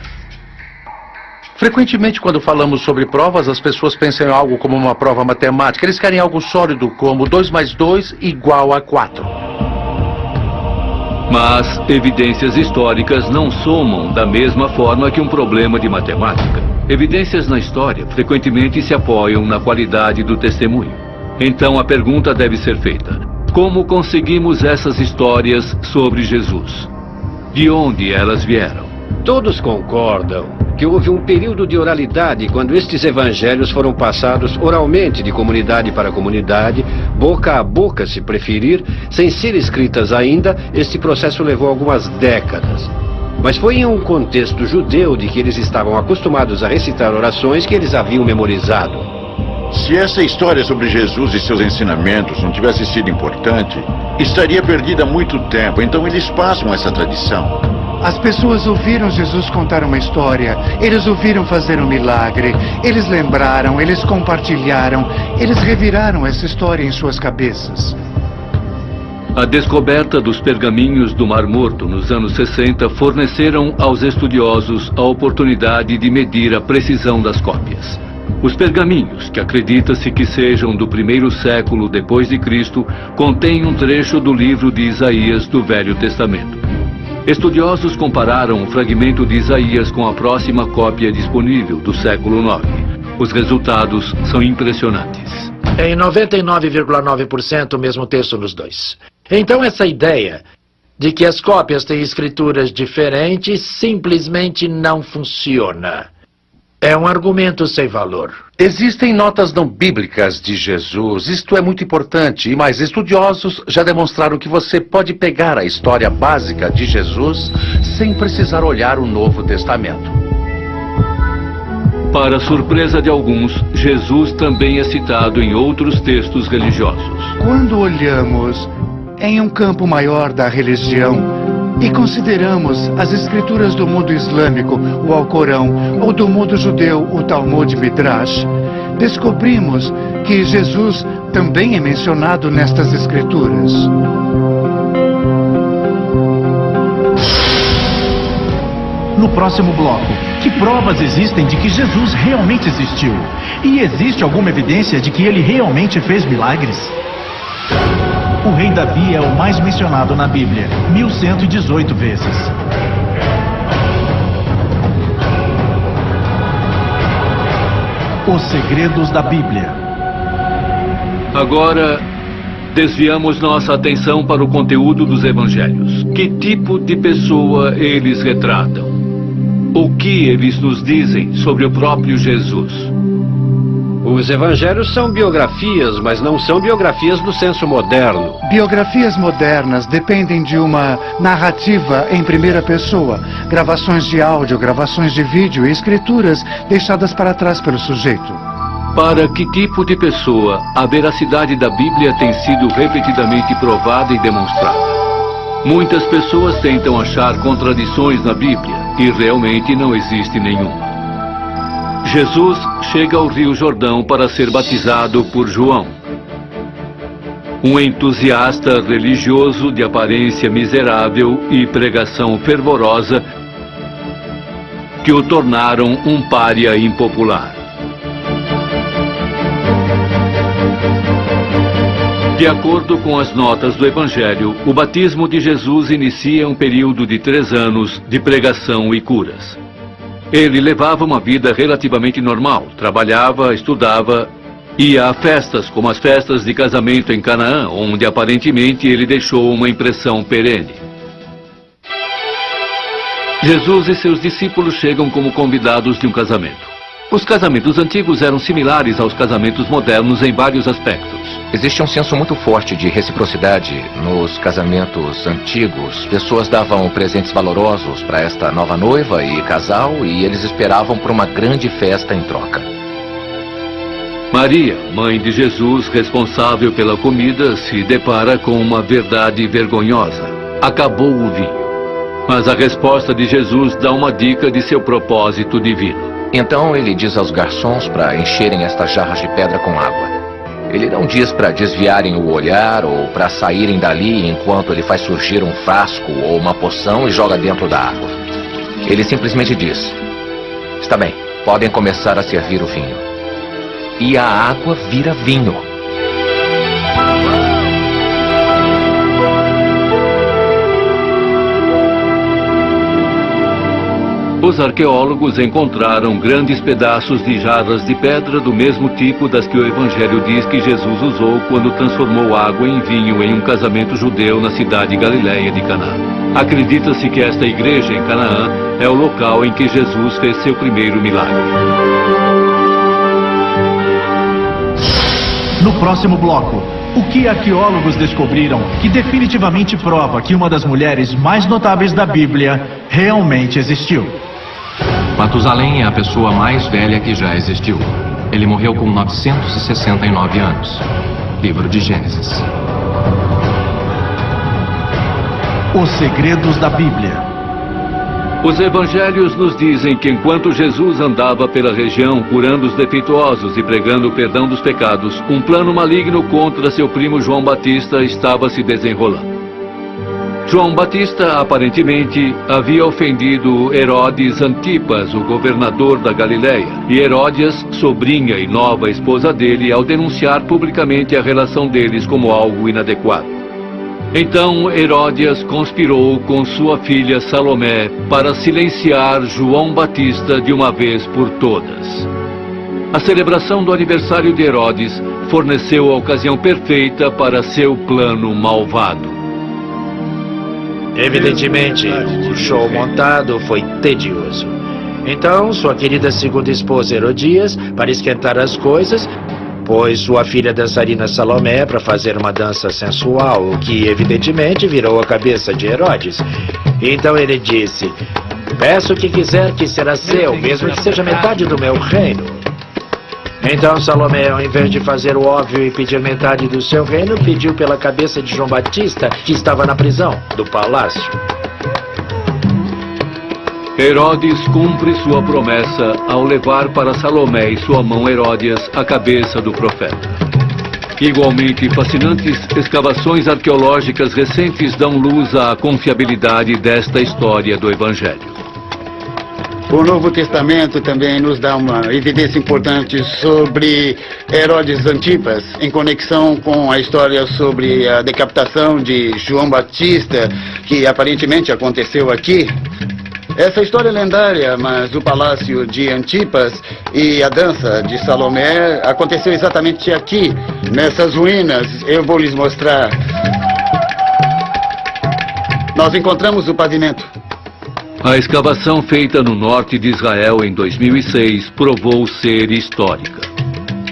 Speaker 5: Frequentemente, quando falamos sobre provas, as pessoas pensam em algo como uma prova matemática. Eles querem algo sólido, como 2 mais 2 igual a 4.
Speaker 3: Mas evidências históricas não somam da mesma forma que um problema de matemática. Evidências na história frequentemente se apoiam na qualidade do testemunho. Então a pergunta deve ser feita: como conseguimos essas histórias sobre Jesus? De onde elas vieram?
Speaker 7: Todos concordam que houve um período de oralidade quando estes evangelhos foram passados oralmente de comunidade para comunidade, boca a boca se preferir, sem ser escritas ainda. Este processo levou algumas décadas. Mas foi em um contexto judeu de que eles estavam acostumados a recitar orações que eles haviam memorizado.
Speaker 4: Se essa história sobre Jesus e seus ensinamentos não tivesse sido importante, estaria perdida há muito tempo. Então eles passam essa tradição.
Speaker 10: As pessoas ouviram Jesus contar uma história, eles ouviram fazer um milagre, eles lembraram, eles compartilharam, eles reviraram essa história em suas cabeças.
Speaker 3: A descoberta dos pergaminhos do Mar Morto nos anos 60 forneceram aos estudiosos a oportunidade de medir a precisão das cópias. Os pergaminhos, que acredita-se que sejam do 1º século depois de Cristo, contêm um trecho do livro de Isaías do Velho Testamento. Estudiosos compararam o fragmento de Isaías com a próxima cópia disponível do século IX. Os resultados são impressionantes.
Speaker 13: Em 99,9% o mesmo texto nos dois. Então essa ideia de que as cópias têm escrituras diferentes simplesmente não funciona. É um argumento sem valor.
Speaker 5: Existem notas não bíblicas de Jesus. Isto é muito importante. E mais, estudiosos já demonstraram que você pode pegar a história básica de Jesus sem precisar olhar o Novo Testamento.
Speaker 3: Para surpresa de alguns, Jesus também é citado em outros textos religiosos.
Speaker 10: Quando olhamos em um campo maior da religião e consideramos as escrituras do mundo islâmico, o Alcorão, ou do mundo judeu, o Talmud Midrash, descobrimos que Jesus também é mencionado nestas escrituras.
Speaker 2: No próximo bloco, que provas existem de que Jesus realmente existiu? E existe alguma evidência de que ele realmente fez milagres? O rei Davi é o mais mencionado na Bíblia, 1118 vezes. Os segredos da Bíblia.
Speaker 3: Agora, desviamos nossa atenção para o conteúdo dos evangelhos. Que tipo de pessoa eles retratam? O que eles nos dizem sobre o próprio Jesus?
Speaker 7: Os evangelhos são biografias, mas não são biografias no senso moderno.
Speaker 10: Biografias modernas dependem de uma narrativa em primeira pessoa, gravações de áudio, gravações de vídeo e escrituras deixadas para trás pelo sujeito.
Speaker 3: Para que tipo de pessoa a veracidade da Bíblia tem sido repetidamente provada e demonstrada? Muitas pessoas tentam achar contradições na Bíblia e realmente não existe nenhuma. Jesus chega ao Rio Jordão para ser batizado por João, um entusiasta religioso de aparência miserável e pregação fervorosa que o tornaram um pária impopular. De acordo com as notas do Evangelho, o batismo de Jesus inicia um período de 3 anos de pregação e curas. Ele levava uma vida relativamente normal, trabalhava, estudava, ia a festas como as festas de casamento em Canaã, onde aparentemente ele deixou uma impressão perene. Jesus e seus discípulos chegam como convidados de um casamento. Os casamentos antigos eram similares aos casamentos modernos em vários aspectos.
Speaker 11: Existe um senso muito forte de reciprocidade nos casamentos antigos. Pessoas davam presentes valorosos para esta nova noiva e casal e eles esperavam por uma grande festa em troca.
Speaker 3: Maria, mãe de Jesus, responsável pela comida, se depara com uma verdade vergonhosa. Acabou o vinho. Mas a resposta de Jesus dá uma dica de seu propósito divino.
Speaker 11: Então ele diz aos garçons para encherem estas jarras de pedra com água. Ele não diz para desviarem o olhar ou para saírem dali enquanto ele faz surgir um frasco ou uma poção e joga dentro da água. Ele simplesmente diz: está bem, podem começar a servir o vinho. E a água vira vinho.
Speaker 3: Os arqueólogos encontraram grandes pedaços de jarras de pedra do mesmo tipo das que o Evangelho diz que Jesus usou quando transformou água em vinho em um casamento judeu na cidade galileia de Caná. Acredita-se que esta igreja em Canaã é o local em que Jesus fez seu primeiro milagre.
Speaker 2: No próximo bloco, o que arqueólogos descobriram que definitivamente prova que uma das mulheres mais notáveis da Bíblia realmente existiu.
Speaker 14: Matusalém é a pessoa mais velha que já existiu. Ele morreu com 969 anos. Livro de Gênesis.
Speaker 2: Os segredos da Bíblia.
Speaker 3: Os evangelhos nos dizem que enquanto Jesus andava pela região curando os defeituosos e pregando o perdão dos pecados, um plano maligno contra seu primo João Batista estava se desenrolando. João Batista, aparentemente, havia ofendido Herodes Antipas, o governador da Galileia, e Heródias, sobrinha e nova esposa dele, ao denunciar publicamente a relação deles como algo inadequado. Então Heródias conspirou com sua filha Salomé para silenciar João Batista de uma vez por todas. A celebração do aniversário de Herodes forneceu a ocasião perfeita para seu plano malvado.
Speaker 13: Evidentemente, o show montado foi tedioso. Então, sua querida segunda esposa Herodias, para esquentar as coisas, pôs sua filha dançarina Salomé para fazer uma dança sensual, o que evidentemente virou a cabeça de Herodes. Então ele disse: peço o que quiser que será seu, mesmo que seja metade do meu reino. Então Salomé, ao invés de fazer o óbvio e pedir metade do seu reino, pediu pela cabeça de João Batista, que estava na prisão do palácio.
Speaker 3: Herodes cumpre sua promessa ao levar para Salomé e sua mão Heródias a cabeça do profeta. Igualmente fascinantes escavações arqueológicas recentes dão luz à confiabilidade desta história do Evangelho.
Speaker 15: O Novo Testamento também nos dá uma evidência importante sobre Herodes Antipas, em conexão com a história sobre a decapitação de João Batista, que aparentemente aconteceu aqui. Essa história é lendária, mas o palácio de Antipas e a dança de Salomé aconteceu exatamente aqui, nessas ruínas. Eu vou lhes mostrar. Nós encontramos o pavimento.
Speaker 3: A escavação feita no norte de Israel em 2006 provou ser histórica.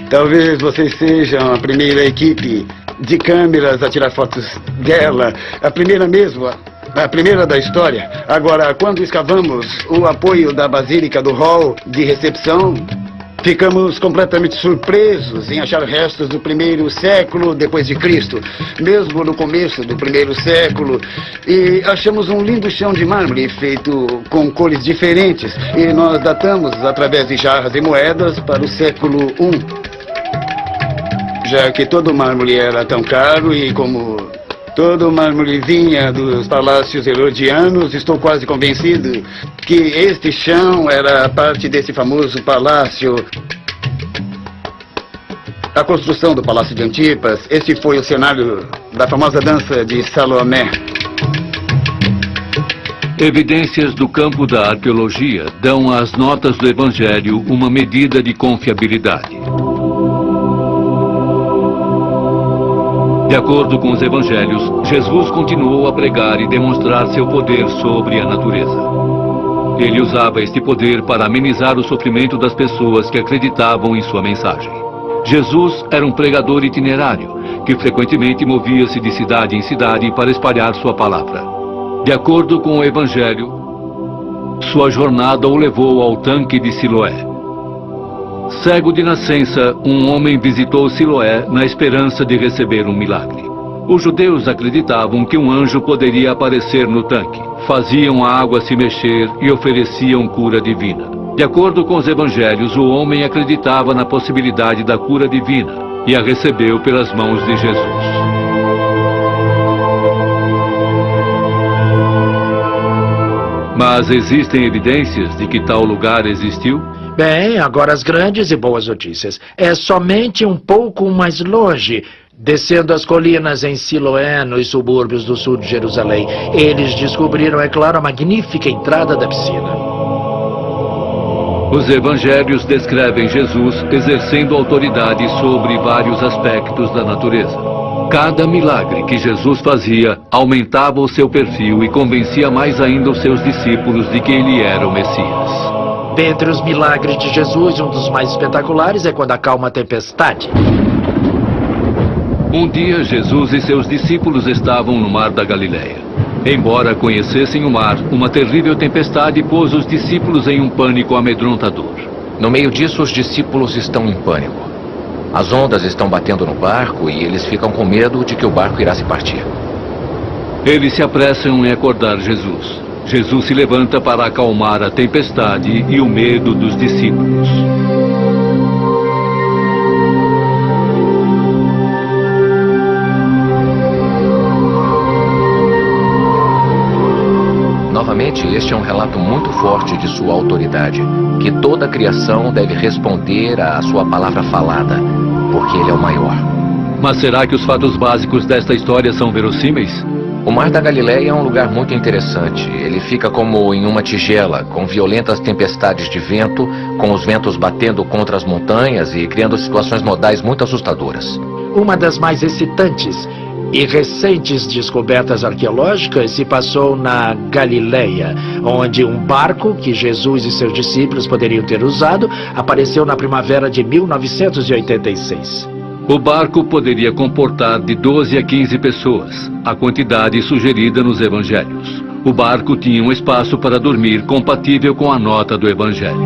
Speaker 15: Talvez vocês sejam a primeira equipe de câmeras a tirar fotos dela, a primeira mesmo, a primeira da história. Agora, quando escavamos o apoio da Basílica do Hall de recepção, ficamos completamente surpresos em achar restos do 1º século depois de Cristo, mesmo no começo do 1º século, e achamos um lindo chão de mármore feito com cores diferentes, e nós datamos através de jarras e moedas para o século I. Já que todo mármore era tão caro e como todo mármore vinha dos palácios herodianos, estou quase convencido que este chão era parte desse famoso palácio. A construção do Palácio de Antipas, esse foi o cenário da famosa dança de Salomé.
Speaker 3: Evidências do campo da arqueologia dão às notas do Evangelho uma medida de confiabilidade. De acordo com os evangelhos, Jesus continuou a pregar e demonstrar seu poder sobre a natureza. Ele usava este poder para amenizar o sofrimento das pessoas que acreditavam em sua mensagem. Jesus era um pregador itinerário, que frequentemente movia-se de cidade em cidade para espalhar sua palavra. De acordo com o evangelho, sua jornada o levou ao tanque de Siloé. Cego de nascença, um homem visitou Siloé na esperança de receber um milagre. Os judeus acreditavam que um anjo poderia aparecer no tanque. Faziam a água se mexer e ofereciam cura divina. De acordo com os evangelhos, o homem acreditava na possibilidade da cura divina e a recebeu pelas mãos de Jesus. Mas existem evidências de que tal lugar existiu?
Speaker 13: Bem, agora as grandes e boas notícias. É somente um pouco mais longe, descendo as colinas em Siloé, nos subúrbios do sul de Jerusalém. Eles descobriram, é claro, a magnífica entrada da piscina.
Speaker 3: Os evangelhos descrevem Jesus exercendo autoridade sobre vários aspectos da natureza. Cada milagre que Jesus fazia aumentava o seu perfil e convencia mais ainda os seus discípulos de que ele era o Messias.
Speaker 13: Dentre os milagres de Jesus, um dos mais espetaculares é quando acalma a tempestade.
Speaker 3: Um dia, Jesus e seus discípulos estavam no mar da Galileia. Embora conhecessem o mar, uma terrível tempestade pôs os discípulos em um pânico amedrontador.
Speaker 5: No meio disso, os discípulos estão em pânico. As ondas estão batendo no barco e eles ficam com medo de que o barco irá se partir.
Speaker 3: Eles se apressam em acordar Jesus. Jesus se levanta para acalmar a tempestade e o medo dos discípulos.
Speaker 5: Novamente, este é um relato muito forte de sua autoridade, que toda a criação deve responder à sua palavra falada, porque ele é o maior.
Speaker 3: Mas será que os fatos básicos desta história são verossímeis?
Speaker 5: O Mar da Galileia é um lugar muito interessante. Ele fica como em uma tigela, com violentas tempestades de vento, com os ventos batendo contra as montanhas e criando situações modais muito assustadoras.
Speaker 13: Uma das mais excitantes e recentes descobertas arqueológicas se passou na Galileia, onde um barco que Jesus e seus discípulos poderiam ter usado apareceu na primavera de 1986.
Speaker 3: O barco poderia comportar de 12 a 15 pessoas, a quantidade sugerida nos evangelhos. O barco tinha um espaço para dormir compatível com a nota do evangelho.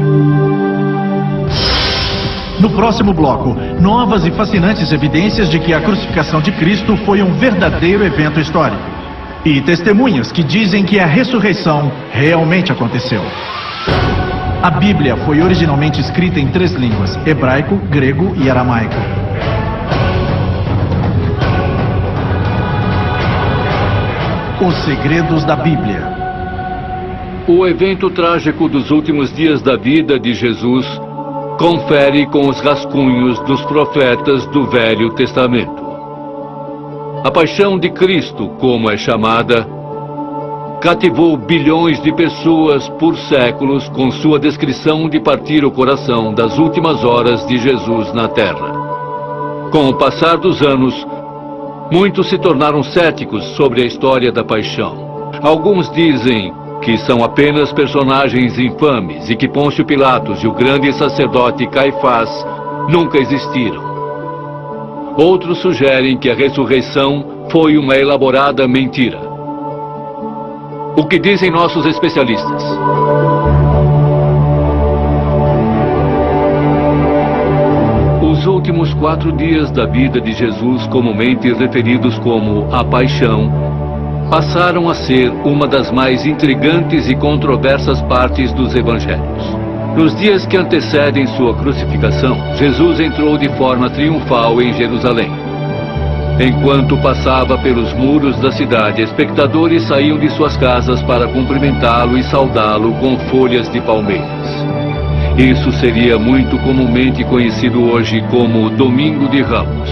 Speaker 2: No próximo bloco, novas e fascinantes evidências de que a crucificação de Cristo foi um verdadeiro evento histórico. E testemunhas que dizem que a ressurreição realmente aconteceu. A Bíblia foi originalmente escrita em 3 línguas: hebraico, grego e aramaico. Os segredos da Bíblia.
Speaker 3: O evento trágico dos últimos dias da vida de Jesus confere com os rascunhos dos profetas do Velho Testamento. A paixão de Cristo, como é chamada, cativou bilhões de pessoas por séculos com sua descrição de partir o coração das últimas horas de Jesus na Terra. Com o passar dos anos, muitos se tornaram céticos sobre a história da paixão. Alguns dizem que são apenas personagens infames e que Pôncio Pilatos e o grande sacerdote Caifás nunca existiram. Outros sugerem que a ressurreição foi uma elaborada mentira. O que dizem nossos especialistas? Os últimos 4 dias da vida de Jesus, comumente referidos como a Paixão, passaram a ser uma das mais intrigantes e controversas partes dos evangelhos. Nos dias que antecedem sua crucificação, Jesus entrou de forma triunfal em Jerusalém. Enquanto passava pelos muros da cidade, espectadores saíam de suas casas para cumprimentá-lo e saudá-lo com folhas de palmeiras. Isso seria muito comumente conhecido hoje como Domingo de Ramos.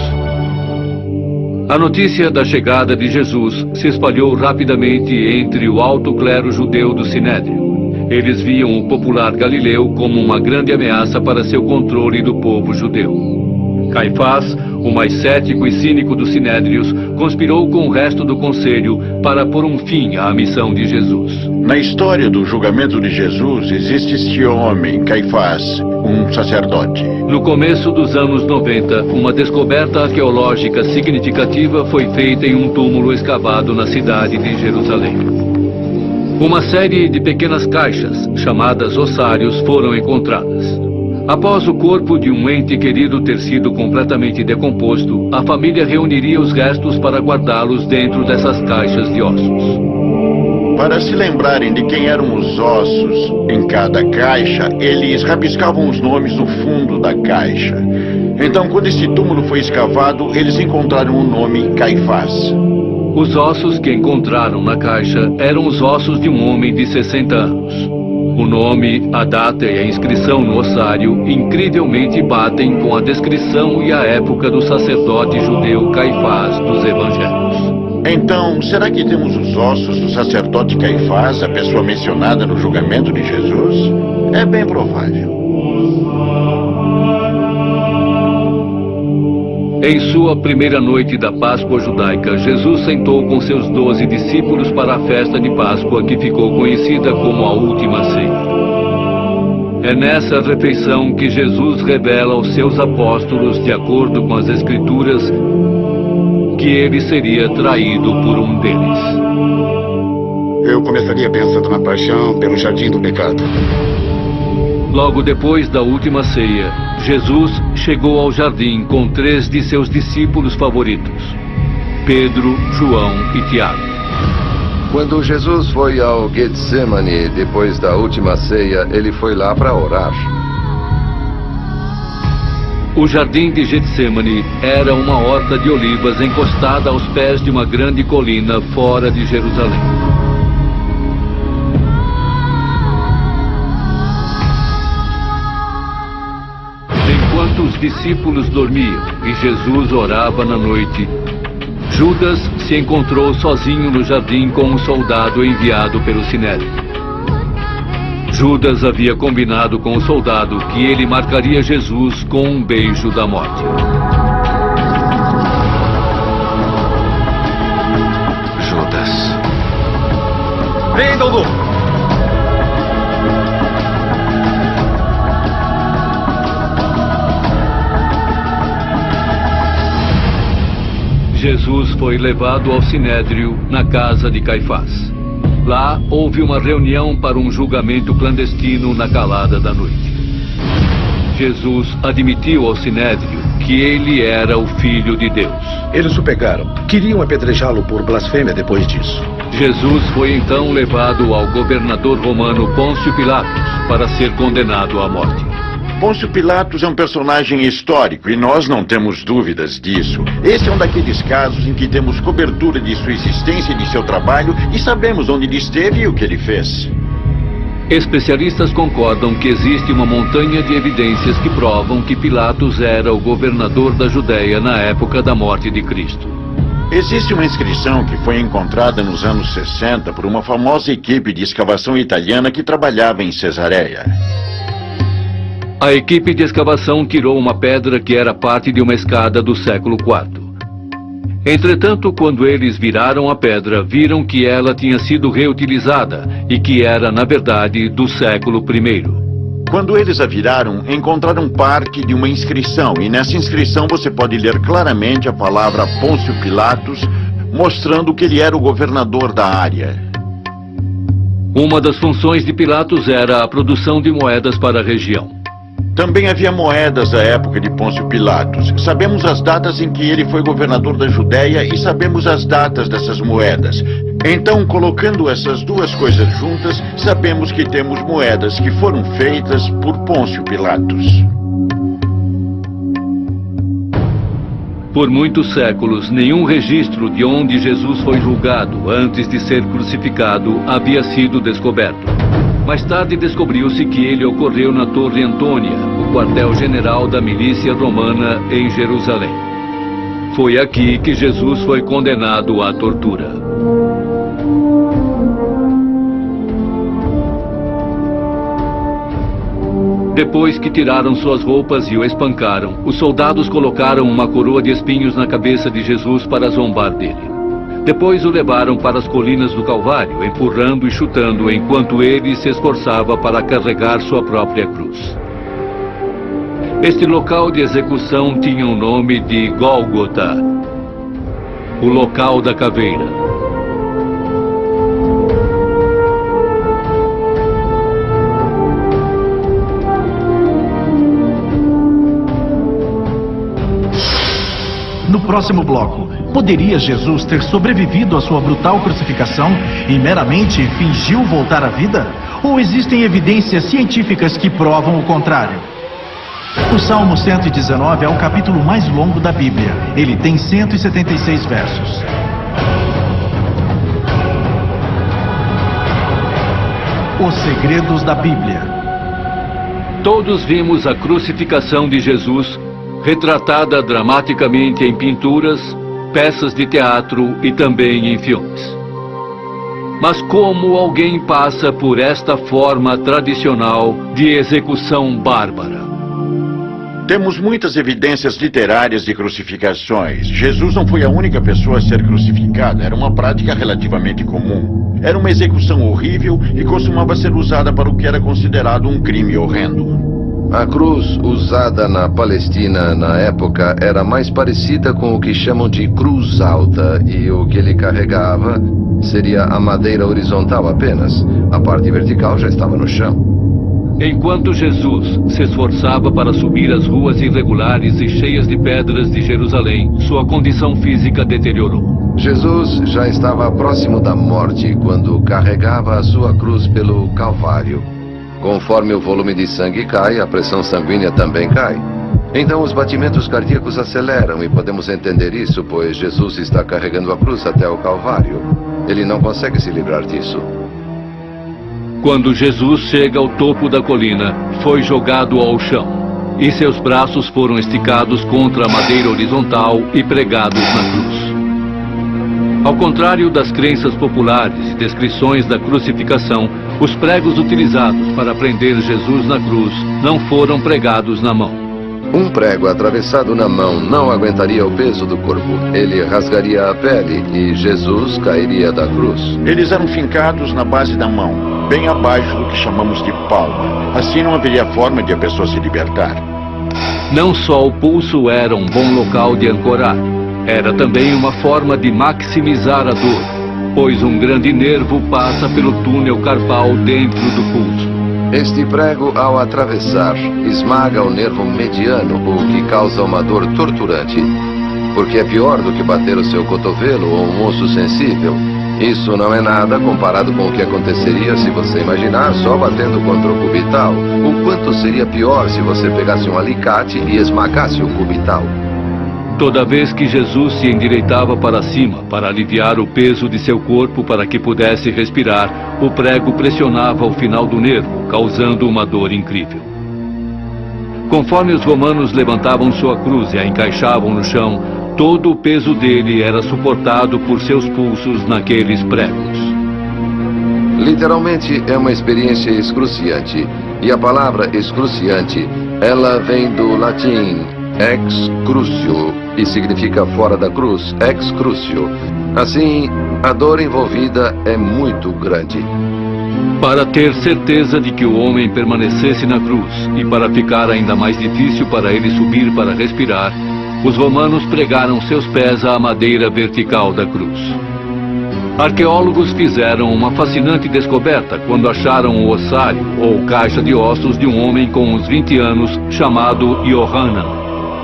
Speaker 3: A notícia da chegada de Jesus se espalhou rapidamente entre o alto clero judeu do Sinédrio. Eles viam o popular galileu como uma grande ameaça para seu controle do povo judeu. Caifás, o mais cético e cínico dos sinédrios, conspirou com o resto do conselho para pôr um fim à missão de Jesus.
Speaker 4: Na história do julgamento de Jesus, existe este homem, Caifás, um sacerdote.
Speaker 3: No começo dos anos 90, uma descoberta arqueológica significativa foi feita em um túmulo escavado na cidade de Jerusalém. Uma série de pequenas caixas, chamadas ossários, foram encontradas. Após o corpo de um ente querido ter sido completamente decomposto, a família reuniria os restos para guardá-los dentro dessas caixas de ossos.
Speaker 4: Para se lembrarem de quem eram os ossos em cada caixa, eles rabiscavam os nomes no fundo da caixa. Então, quando esse túmulo foi escavado, eles encontraram o nome Caifás.
Speaker 3: Os ossos que encontraram na caixa eram os ossos de um homem de 60 anos. O nome, a data e a inscrição no ossário incrivelmente batem com a descrição e a época do sacerdote judeu Caifás dos Evangelhos.
Speaker 4: Então, será que temos os ossos do sacerdote Caifás, a pessoa mencionada no julgamento de Jesus? É bem provável.
Speaker 3: Em sua primeira noite da Páscoa judaica, Jesus sentou com seus 12 discípulos para a festa de Páscoa que ficou conhecida como a Última Ceia. É nessa refeição que Jesus revela aos seus apóstolos, de acordo com as Escrituras, que ele seria traído por um deles.
Speaker 15: Eu começaria pensando na paixão pelo jardim do pecado.
Speaker 3: Logo depois da Última Ceia, Jesus chegou ao jardim com 3 de seus discípulos favoritos, Pedro, João e Tiago.
Speaker 16: Quando Jesus foi ao Getsemane, depois da Última Ceia, ele foi lá para orar.
Speaker 3: O jardim de Getsemane era uma horta de olivas encostada aos pés de uma grande colina fora de Jerusalém. Enquanto os discípulos dormiam e Jesus orava na noite, Judas se encontrou sozinho no jardim com um soldado enviado pelo Sinédrio. Judas havia combinado com o soldado que ele marcaria Jesus com um beijo da morte.
Speaker 11: Judas.
Speaker 17: Prendam-no!
Speaker 3: Jesus foi levado ao Sinédrio na casa de Caifás. Lá houve uma reunião para um julgamento clandestino na calada da noite. Jesus admitiu ao Sinédrio que ele era o Filho de Deus.
Speaker 7: Eles o pegaram. Queriam apedrejá-lo por blasfêmia depois disso.
Speaker 3: Jesus foi então levado ao governador romano Pôncio Pilatos para ser condenado à morte.
Speaker 4: Pôncio Pilatos é um personagem histórico e nós não temos dúvidas disso. Esse é um daqueles casos em que temos cobertura de sua existência e de seu trabalho e sabemos onde ele esteve e o que ele fez.
Speaker 3: Especialistas concordam que existe uma montanha de evidências que provam que Pilatos era o governador da Judéia na época da morte de Cristo.
Speaker 4: Existe uma inscrição que foi encontrada nos anos 60 por uma famosa equipe de escavação italiana que trabalhava em Cesareia.
Speaker 3: A equipe de escavação tirou uma pedra que era parte de uma escada do século IV. Entretanto, quando eles viraram a pedra, viram que ela tinha sido reutilizada e que era, na verdade, do século I.
Speaker 4: Quando eles a viraram, encontraram parte de uma inscrição, e nessa inscrição você pode ler claramente a palavra Pôncio Pilatos, mostrando que ele era o governador da área.
Speaker 3: Uma das funções de Pilatos era a produção de moedas para a região.
Speaker 4: Também havia moedas da época de Pôncio Pilatos. Sabemos as datas em que ele foi governador da Judéia e sabemos as datas dessas moedas. Então, colocando essas duas coisas juntas, sabemos que temos moedas que foram feitas por Pôncio Pilatos.
Speaker 3: Por muitos séculos, nenhum registro de onde Jesus foi julgado antes de ser crucificado havia sido descoberto. Mais tarde descobriu-se que ele ocorreu na Torre Antônia, o quartel-general da milícia romana em Jerusalém. Foi aqui que Jesus foi condenado à tortura. Depois que tiraram suas roupas e o espancaram, os soldados colocaram uma coroa de espinhos na cabeça de Jesus para zombar dele. Depois o levaram para as colinas do Calvário, empurrando e chutando enquanto ele se esforçava para carregar sua própria cruz. Este local de execução tinha o nome de Gólgota, o local da caveira.
Speaker 2: No próximo bloco, poderia Jesus ter sobrevivido à sua brutal crucificação e meramente fingiu voltar à vida? Ou existem evidências científicas que provam o contrário? O Salmo 119 é o capítulo mais longo da Bíblia. Ele tem 176 versos. Os segredos da Bíblia.
Speaker 3: Todos vimos a crucificação de Jesus, retratada dramaticamente em pinturas, peças de teatro e também em filmes. Mas como alguém passa por esta forma tradicional de execução bárbara?
Speaker 4: Temos muitas evidências literárias de crucificações. Jesus não foi a única pessoa a ser crucificada. Era uma prática relativamente comum. Era uma execução horrível e costumava ser usada para o que era considerado um crime horrendo.
Speaker 16: A cruz usada na Palestina na época era mais parecida com o que chamam de cruz alta, e o que ele carregava seria a madeira horizontal apenas. A parte vertical já estava no chão.
Speaker 3: Enquanto Jesus se esforçava para subir as ruas irregulares e cheias de pedras de Jerusalém, sua condição física deteriorou.
Speaker 16: Jesus já estava próximo da morte quando carregava a sua cruz pelo Calvário. Conforme o volume de sangue cai, a pressão sanguínea também cai. Então os batimentos cardíacos aceleram, e podemos entender isso, pois Jesus está carregando a cruz até o Calvário. Ele não consegue se livrar disso.
Speaker 3: Quando Jesus chega ao topo da colina, foi jogado ao chão, e seus braços foram esticados contra a madeira horizontal e pregados na cruz. Ao contrário das crenças populares e descrições da crucificação, os pregos utilizados para prender Jesus na cruz não foram pregados na mão.
Speaker 16: Um prego atravessado na mão não aguentaria o peso do corpo. Ele rasgaria a pele e Jesus cairia da cruz.
Speaker 4: Eles eram fincados na base da mão, bem abaixo do que chamamos de palma. Assim não haveria forma de a pessoa se libertar.
Speaker 3: Não só o pulso era um bom local de ancorar, era também uma forma de maximizar a dor, pois um grande nervo passa pelo túnel carpal dentro do pulso.
Speaker 16: Este prego, ao atravessar, esmaga o nervo mediano, o que causa uma dor torturante. Porque é pior do que bater o seu cotovelo ou um osso sensível. Isso não é nada comparado com o que aconteceria se você imaginar só batendo contra o cubital. O quanto seria pior se você pegasse um alicate e esmagasse o cubital.
Speaker 3: Toda vez que Jesus se endireitava para cima para aliviar o peso de seu corpo para que pudesse respirar, o prego pressionava o final do nervo, causando uma dor incrível. Conforme os romanos levantavam sua cruz e a encaixavam no chão, todo o peso dele era suportado por seus pulsos naqueles pregos.
Speaker 16: Literalmente é uma experiência excruciante. E a palavra excruciante, ela vem do latim ex crucio, e significa fora da cruz, ex crucio. Assim, a dor envolvida é muito grande.
Speaker 3: Para ter certeza de que o homem permanecesse na cruz e para ficar ainda mais difícil para ele subir para respirar, os romanos pregaram seus pés à madeira vertical da cruz. Arqueólogos fizeram uma fascinante descoberta quando acharam o ossário ou caixa de ossos de um homem com uns 20 anos chamado Yohanan.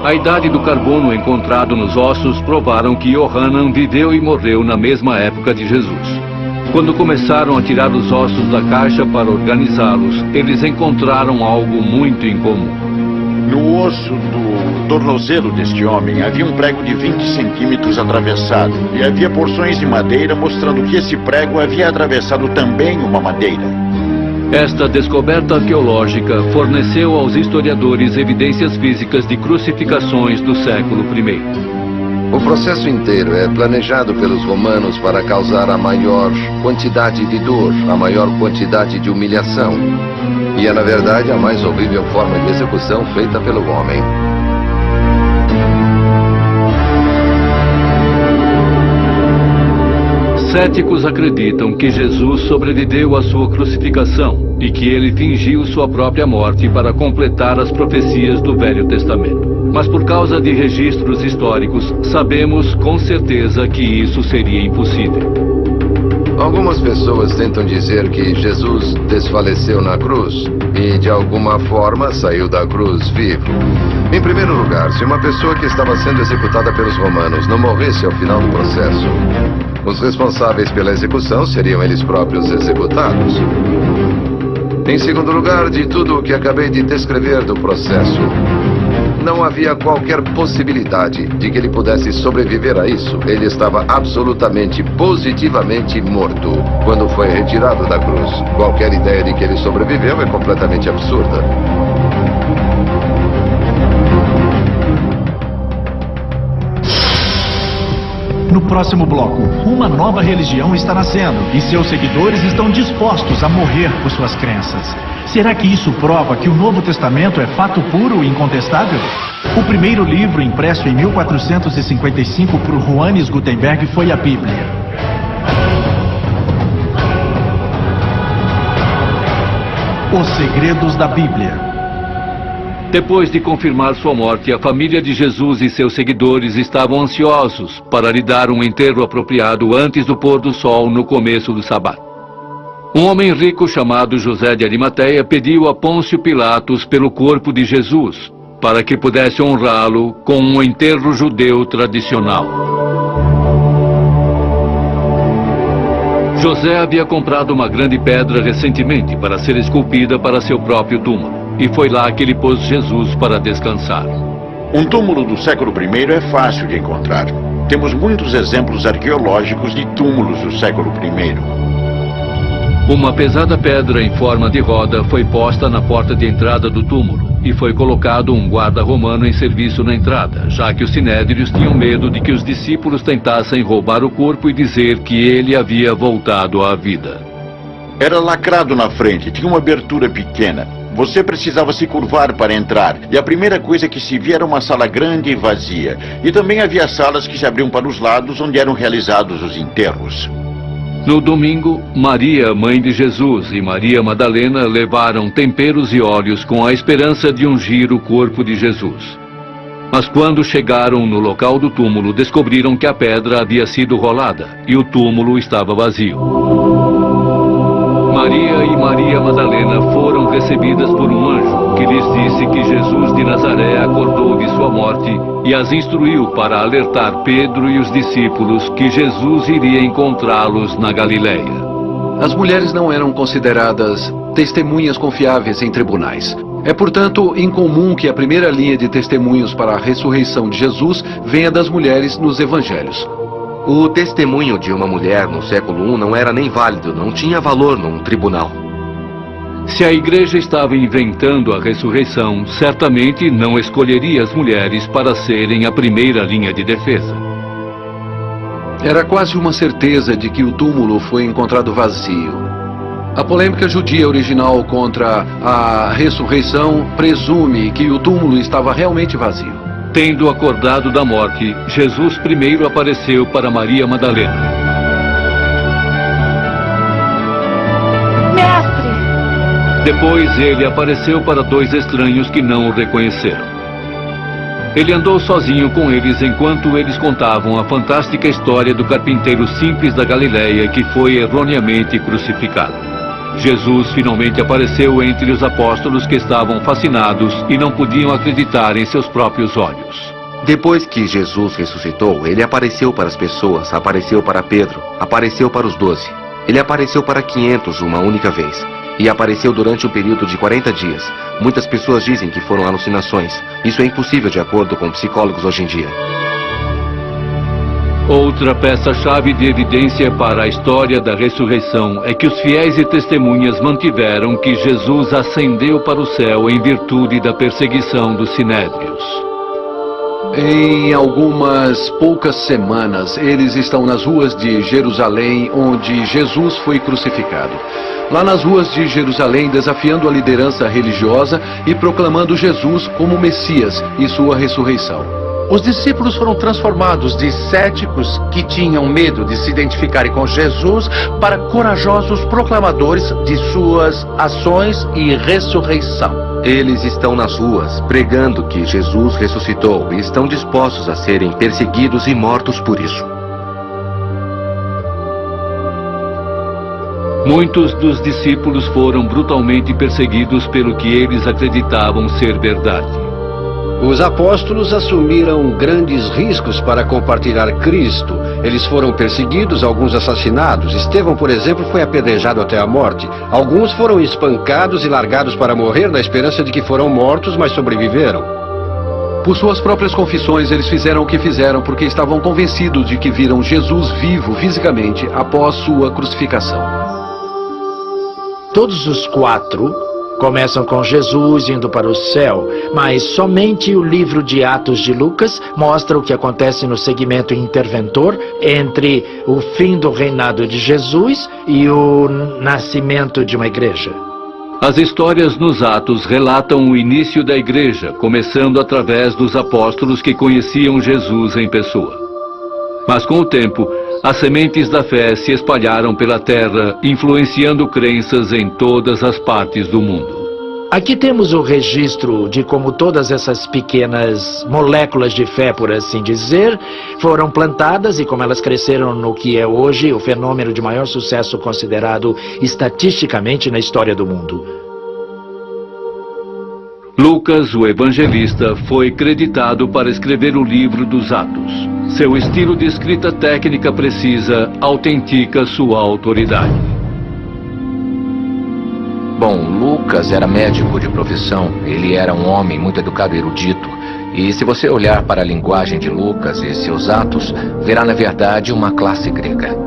Speaker 3: A idade do carbono encontrado nos ossos provaram que Yohanan viveu e morreu na mesma época de Jesus. Quando começaram a tirar os ossos da caixa para organizá-los, eles encontraram algo muito incomum.
Speaker 4: No osso do tornozelo deste homem havia um prego de 20 centímetros atravessado, e havia porções de madeira mostrando que esse prego havia atravessado também uma madeira.
Speaker 3: Esta descoberta arqueológica forneceu aos historiadores evidências físicas de crucificações do século I.
Speaker 16: O processo inteiro é planejado pelos romanos para causar a maior quantidade de dor, a maior quantidade de humilhação. E é, na verdade, a mais horrível forma de execução feita pelo homem.
Speaker 3: Céticos acreditam que Jesus sobreviveu à sua crucificação e que ele fingiu sua própria morte para completar as profecias do Velho Testamento. Mas por causa de registros históricos, sabemos com certeza que isso seria impossível.
Speaker 16: Algumas pessoas tentam dizer que Jesus desfaleceu na cruz e, de alguma forma, saiu da cruz vivo. Em primeiro lugar, se uma pessoa que estava sendo executada pelos romanos não morresse ao final do processo, os responsáveis pela execução seriam eles próprios executados. Em segundo lugar, de tudo o que acabei de descrever do processo, Não havia qualquer possibilidade de que ele pudesse sobreviver a isso. Ele estava absolutamente, positivamente morto quando foi retirado da cruz. Qualquer ideia de que ele sobreviveu é completamente absurda.
Speaker 2: No próximo bloco, uma nova religião está nascendo e seus seguidores estão dispostos a morrer por suas crenças. Será que isso prova que o Novo Testamento é fato puro e incontestável? O primeiro livro impresso em 1455 por Johannes Gutenberg foi a Bíblia. Os segredos da Bíblia.
Speaker 3: Depois de confirmar sua morte, a família de Jesus e seus seguidores estavam ansiosos para lhe dar um enterro apropriado antes do pôr do sol no começo do sábado. Um homem rico chamado José de Arimateia pediu a Pôncio Pilatos pelo corpo de Jesus, para que pudesse honrá-lo com um enterro judeu tradicional. José havia comprado uma grande pedra recentemente para ser esculpida para seu próprio túmulo. E foi lá que ele pôs Jesus para descansar.
Speaker 4: Um túmulo do século I é fácil de encontrar. Temos muitos exemplos arqueológicos de túmulos do século I.
Speaker 3: Uma pesada pedra em forma de roda foi posta na porta de entrada do túmulo e foi colocado um guarda romano em serviço na entrada, já que os sinédrios tinham medo de que os discípulos tentassem roubar o corpo e dizer que ele havia voltado à vida.
Speaker 4: Era lacrado na frente, tinha uma abertura pequena. Você precisava se curvar para entrar, e a primeira coisa que se via era uma sala grande e vazia. E também havia salas que se abriam para os lados, onde eram realizados os enterros.
Speaker 3: No domingo, Maria, mãe de Jesus, e Maria Madalena levaram temperos e óleos com a esperança de ungir o corpo de Jesus. Mas quando chegaram no local do túmulo, descobriram que a pedra havia sido rolada e o túmulo estava vazio. Maria e Maria Madalena foram recebidas por um anjo que lhes disse que Jesus de Nazaré acordou de sua morte e as instruiu para alertar Pedro e os discípulos que Jesus iria encontrá-los na Galileia.
Speaker 12: As mulheres não eram consideradas testemunhas confiáveis em tribunais. É, portanto, incomum que a primeira linha de testemunhos para a ressurreição de Jesus venha das mulheres nos evangelhos.
Speaker 11: O testemunho de uma mulher no século I não era nem válido, não tinha valor num tribunal.
Speaker 3: Se a igreja estava inventando a ressurreição, certamente não escolheria as mulheres para serem a primeira linha de defesa.
Speaker 12: Era quase uma certeza de que o túmulo foi encontrado vazio. A polêmica judia original contra a ressurreição presume que o túmulo estava realmente vazio.
Speaker 3: Tendo acordado da morte, Jesus primeiro apareceu para Maria Madalena.
Speaker 9: Mestre!
Speaker 3: Depois ele apareceu para dois estranhos que não o reconheceram. Ele andou sozinho com eles enquanto eles contavam a fantástica história do carpinteiro simples da Galileia que foi erroneamente crucificado. Jesus finalmente apareceu entre os apóstolos que estavam fascinados e não podiam acreditar em seus próprios olhos.
Speaker 11: Depois que Jesus ressuscitou, ele apareceu para as pessoas, apareceu para Pedro, apareceu para os 12. Ele apareceu para 500 uma única vez. E apareceu durante um período de 40 dias. Muitas pessoas dizem que foram alucinações. Isso é impossível de acordo com psicólogos hoje em dia.
Speaker 3: Outra peça-chave de evidência para a história da ressurreição é que os fiéis e testemunhas mantiveram que Jesus ascendeu para o céu em virtude da perseguição dos sinédrios.
Speaker 12: Em algumas poucas semanas, eles estão nas ruas de Jerusalém, onde Jesus foi crucificado. Lá nas ruas de Jerusalém, desafiando a liderança religiosa e proclamando Jesus como Messias e sua ressurreição.
Speaker 5: Os discípulos foram transformados de céticos que tinham medo de se identificarem com Jesus para corajosos proclamadores de suas ações e ressurreição.
Speaker 11: Eles estão nas ruas, pregando que Jesus ressuscitou e estão dispostos a serem perseguidos e mortos por isso.
Speaker 3: Muitos dos discípulos foram brutalmente perseguidos pelo que eles acreditavam ser verdade.
Speaker 7: Os apóstolos assumiram grandes riscos para compartilhar Cristo. Eles foram perseguidos, alguns assassinados. Estevão, por exemplo, foi apedrejado até a morte. Alguns foram espancados e largados para morrer na esperança de que foram mortos, mas sobreviveram.
Speaker 12: Por suas próprias confissões, eles fizeram o que fizeram porque estavam convencidos de que viram Jesus vivo fisicamente após sua crucificação.
Speaker 13: Todos os 4 começam com Jesus indo para o céu, mas somente o livro de Atos de Lucas mostra o que acontece no segmento interventor entre o fim do reinado de Jesus e o nascimento de uma igreja.
Speaker 3: As histórias nos Atos relatam o início da igreja, começando através dos apóstolos que conheciam Jesus em pessoa. Mas com o tempo, as sementes da fé se espalharam pela terra, influenciando crenças em todas as partes do mundo.
Speaker 13: Aqui temos o registro de como todas essas pequenas moléculas de fé, por assim dizer, foram plantadas e como elas cresceram no que é hoje o fenômeno de maior sucesso considerado estatisticamente na história do mundo.
Speaker 3: Lucas, o evangelista, foi creditado para escrever o livro dos Atos. Seu estilo de escrita técnica precisa autentica sua autoridade.
Speaker 17: Bom, Lucas era médico de profissão. Ele era um homem muito educado e erudito. E se você olhar para a linguagem de Lucas e seus atos, verá na verdade uma classe grega.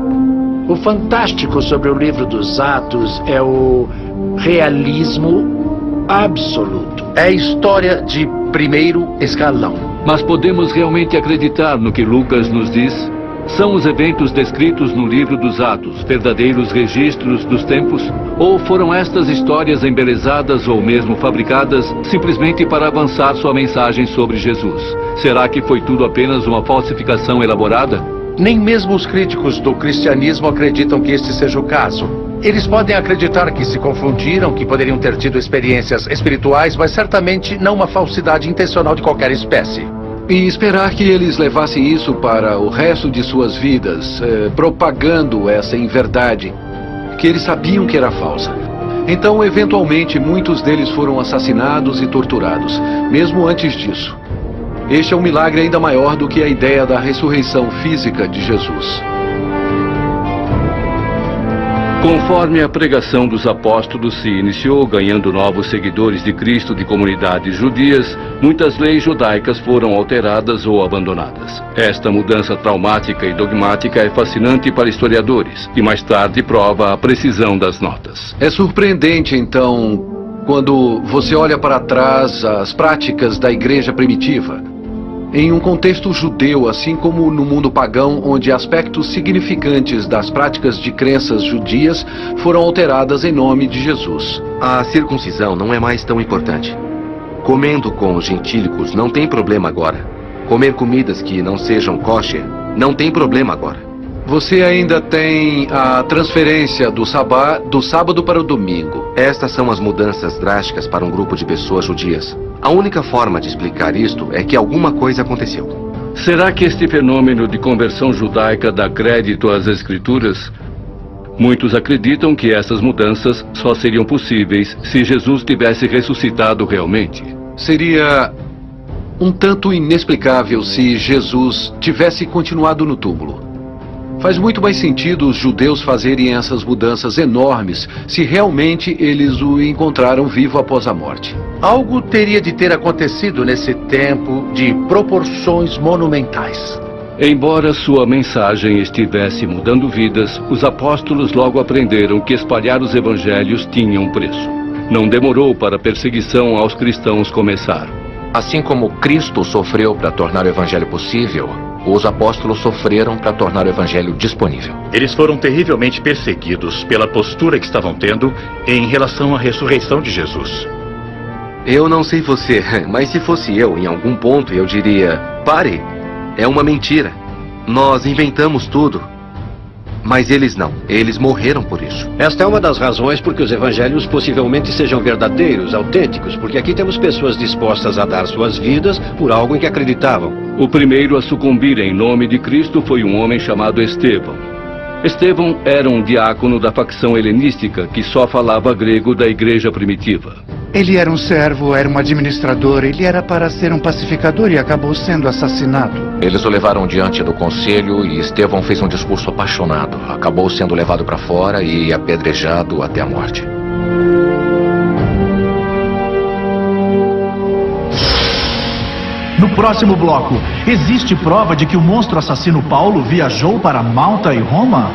Speaker 13: O fantástico sobre o livro dos Atos é o realismo absoluto.
Speaker 5: É a história de primeiro escalão.
Speaker 3: Mas podemos realmente acreditar no que Lucas nos diz? São os eventos descritos no livro dos Atos verdadeiros registros dos tempos? Ou foram estas histórias embelezadas ou mesmo fabricadas simplesmente para avançar sua mensagem sobre Jesus? Será que foi tudo apenas uma falsificação elaborada?
Speaker 5: Nem mesmo os críticos do cristianismo acreditam que este seja o caso. Eles podem acreditar que se confundiram, que poderiam ter tido experiências espirituais, mas certamente não uma falsidade intencional de qualquer espécie.
Speaker 12: E esperar que eles levassem isso para o resto de suas vidas, propagando essa inverdade, que eles sabiam que era falsa. Então, eventualmente, muitos deles foram assassinados e torturados, mesmo antes disso. Este é um milagre ainda maior do que a ideia da ressurreição física de Jesus.
Speaker 3: Conforme a pregação dos apóstolos se iniciou, ganhando novos seguidores de Cristo de comunidades judias, muitas leis judaicas foram alteradas ou abandonadas. Esta mudança traumática e dogmática é fascinante para historiadores, e mais tarde prova a precisão das notas.
Speaker 12: É surpreendente, então, quando você olha para trás as práticas da igreja primitiva. Em um contexto judeu, assim como no mundo pagão, onde aspectos significantes das práticas de crenças judias foram alteradas em nome de Jesus.
Speaker 11: A circuncisão não é mais tão importante. Comendo com os gentílicos não tem problema agora. Comer comidas que não sejam kosher não tem problema agora.
Speaker 12: Você ainda tem a transferência do sábado para o domingo.
Speaker 11: Estas são as mudanças drásticas para um grupo de pessoas judias. A única forma de explicar isto é que alguma coisa aconteceu.
Speaker 3: Será que este fenômeno de conversão judaica dá crédito às Escrituras? Muitos acreditam que essas mudanças só seriam possíveis se Jesus tivesse ressuscitado realmente.
Speaker 12: Seria um tanto inexplicável se Jesus tivesse continuado no túmulo. Faz muito mais sentido os judeus fazerem essas mudanças enormes se realmente eles o encontraram vivo após a morte.
Speaker 5: Algo teria de ter acontecido nesse tempo de proporções monumentais.
Speaker 3: Embora sua mensagem estivesse mudando vidas, os apóstolos logo aprenderam que espalhar os evangelhos tinha um preço. Não demorou para a perseguição aos cristãos começar.
Speaker 17: Assim como Cristo sofreu para tornar o evangelho possível, os apóstolos sofreram para tornar o evangelho disponível.
Speaker 6: Eles foram terrivelmente perseguidos pela postura que estavam tendo em relação à ressurreição de Jesus.
Speaker 11: Eu não sei você, mas se fosse eu, em algum ponto eu diria: pare, é uma mentira. Nós inventamos tudo. Mas eles não, eles morreram por isso.
Speaker 7: Esta é uma das razões por que os evangelhos possivelmente sejam verdadeiros, autênticos, porque aqui temos pessoas dispostas a dar suas vidas por algo em que acreditavam.
Speaker 3: O primeiro a sucumbir em nome de Cristo foi um homem chamado Estevão. Estevão era um diácono da facção helenística que só falava grego da igreja primitiva.
Speaker 10: Ele era um servo, era um administrador, ele era para ser um pacificador e acabou sendo assassinado.
Speaker 17: Eles o levaram diante do conselho e Estevão fez um discurso apaixonado. Acabou sendo levado para fora e apedrejado até a morte.
Speaker 2: No próximo bloco, existe prova de que o monstro assassino Paulo viajou para Malta e Roma?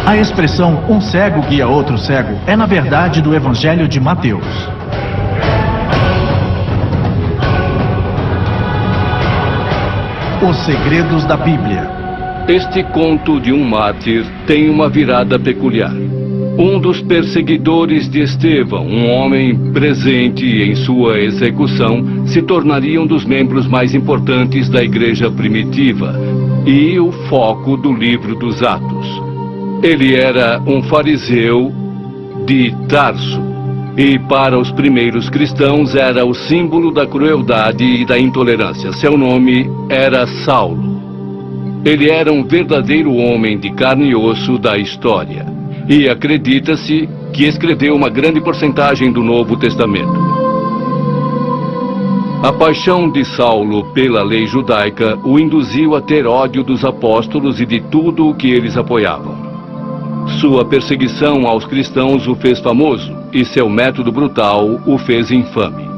Speaker 2: A expressão um cego guia outro cego é na verdade do Evangelho de Mateus. Os segredos da Bíblia.
Speaker 3: Este conto de um mártir tem uma virada peculiar. Um dos perseguidores de Estevão, um homem presente em sua execução, se tornaria um dos membros mais importantes da igreja primitiva e o foco do livro dos Atos. Ele era um fariseu de Tarso e para os primeiros cristãos era o símbolo da crueldade e da intolerância. Seu nome era Saulo. Ele era um verdadeiro homem de carne e osso da história. E acredita-se que escreveu uma grande porcentagem do Novo Testamento. A paixão de Saulo pela lei judaica o induziu a ter ódio dos apóstolos e de tudo o que eles apoiavam. Sua perseguição aos cristãos o fez famoso e seu método brutal o fez infame.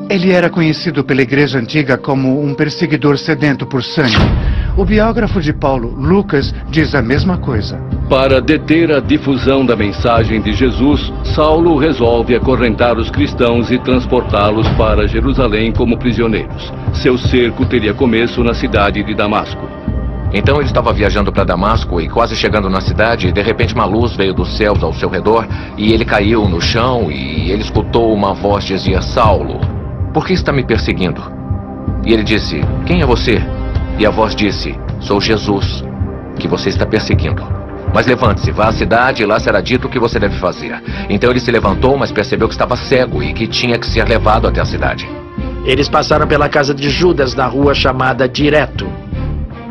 Speaker 10: Ele era conhecido pela Igreja Antiga como um perseguidor sedento por sangue. O biógrafo de Paulo, Lucas, diz a mesma coisa.
Speaker 3: Para deter a difusão da mensagem de Jesus, Saulo resolve acorrentar os cristãos e transportá-los para Jerusalém como prisioneiros. Seu cerco teria começo na cidade de Damasco.
Speaker 17: Então ele estava viajando para Damasco e quase chegando na cidade, de repente uma luz veio dos céus ao seu redor e ele caiu no chão e ele escutou uma voz que dizia: Saulo, por que está me perseguindo? E ele disse: quem é você? E a voz disse: sou Jesus, que você está perseguindo. Mas levante-se, vá à cidade e lá será dito o que você deve fazer. Então ele se levantou, mas percebeu que estava cego e que tinha que ser levado até a cidade.
Speaker 13: Eles passaram pela casa de Judas na rua chamada Direto.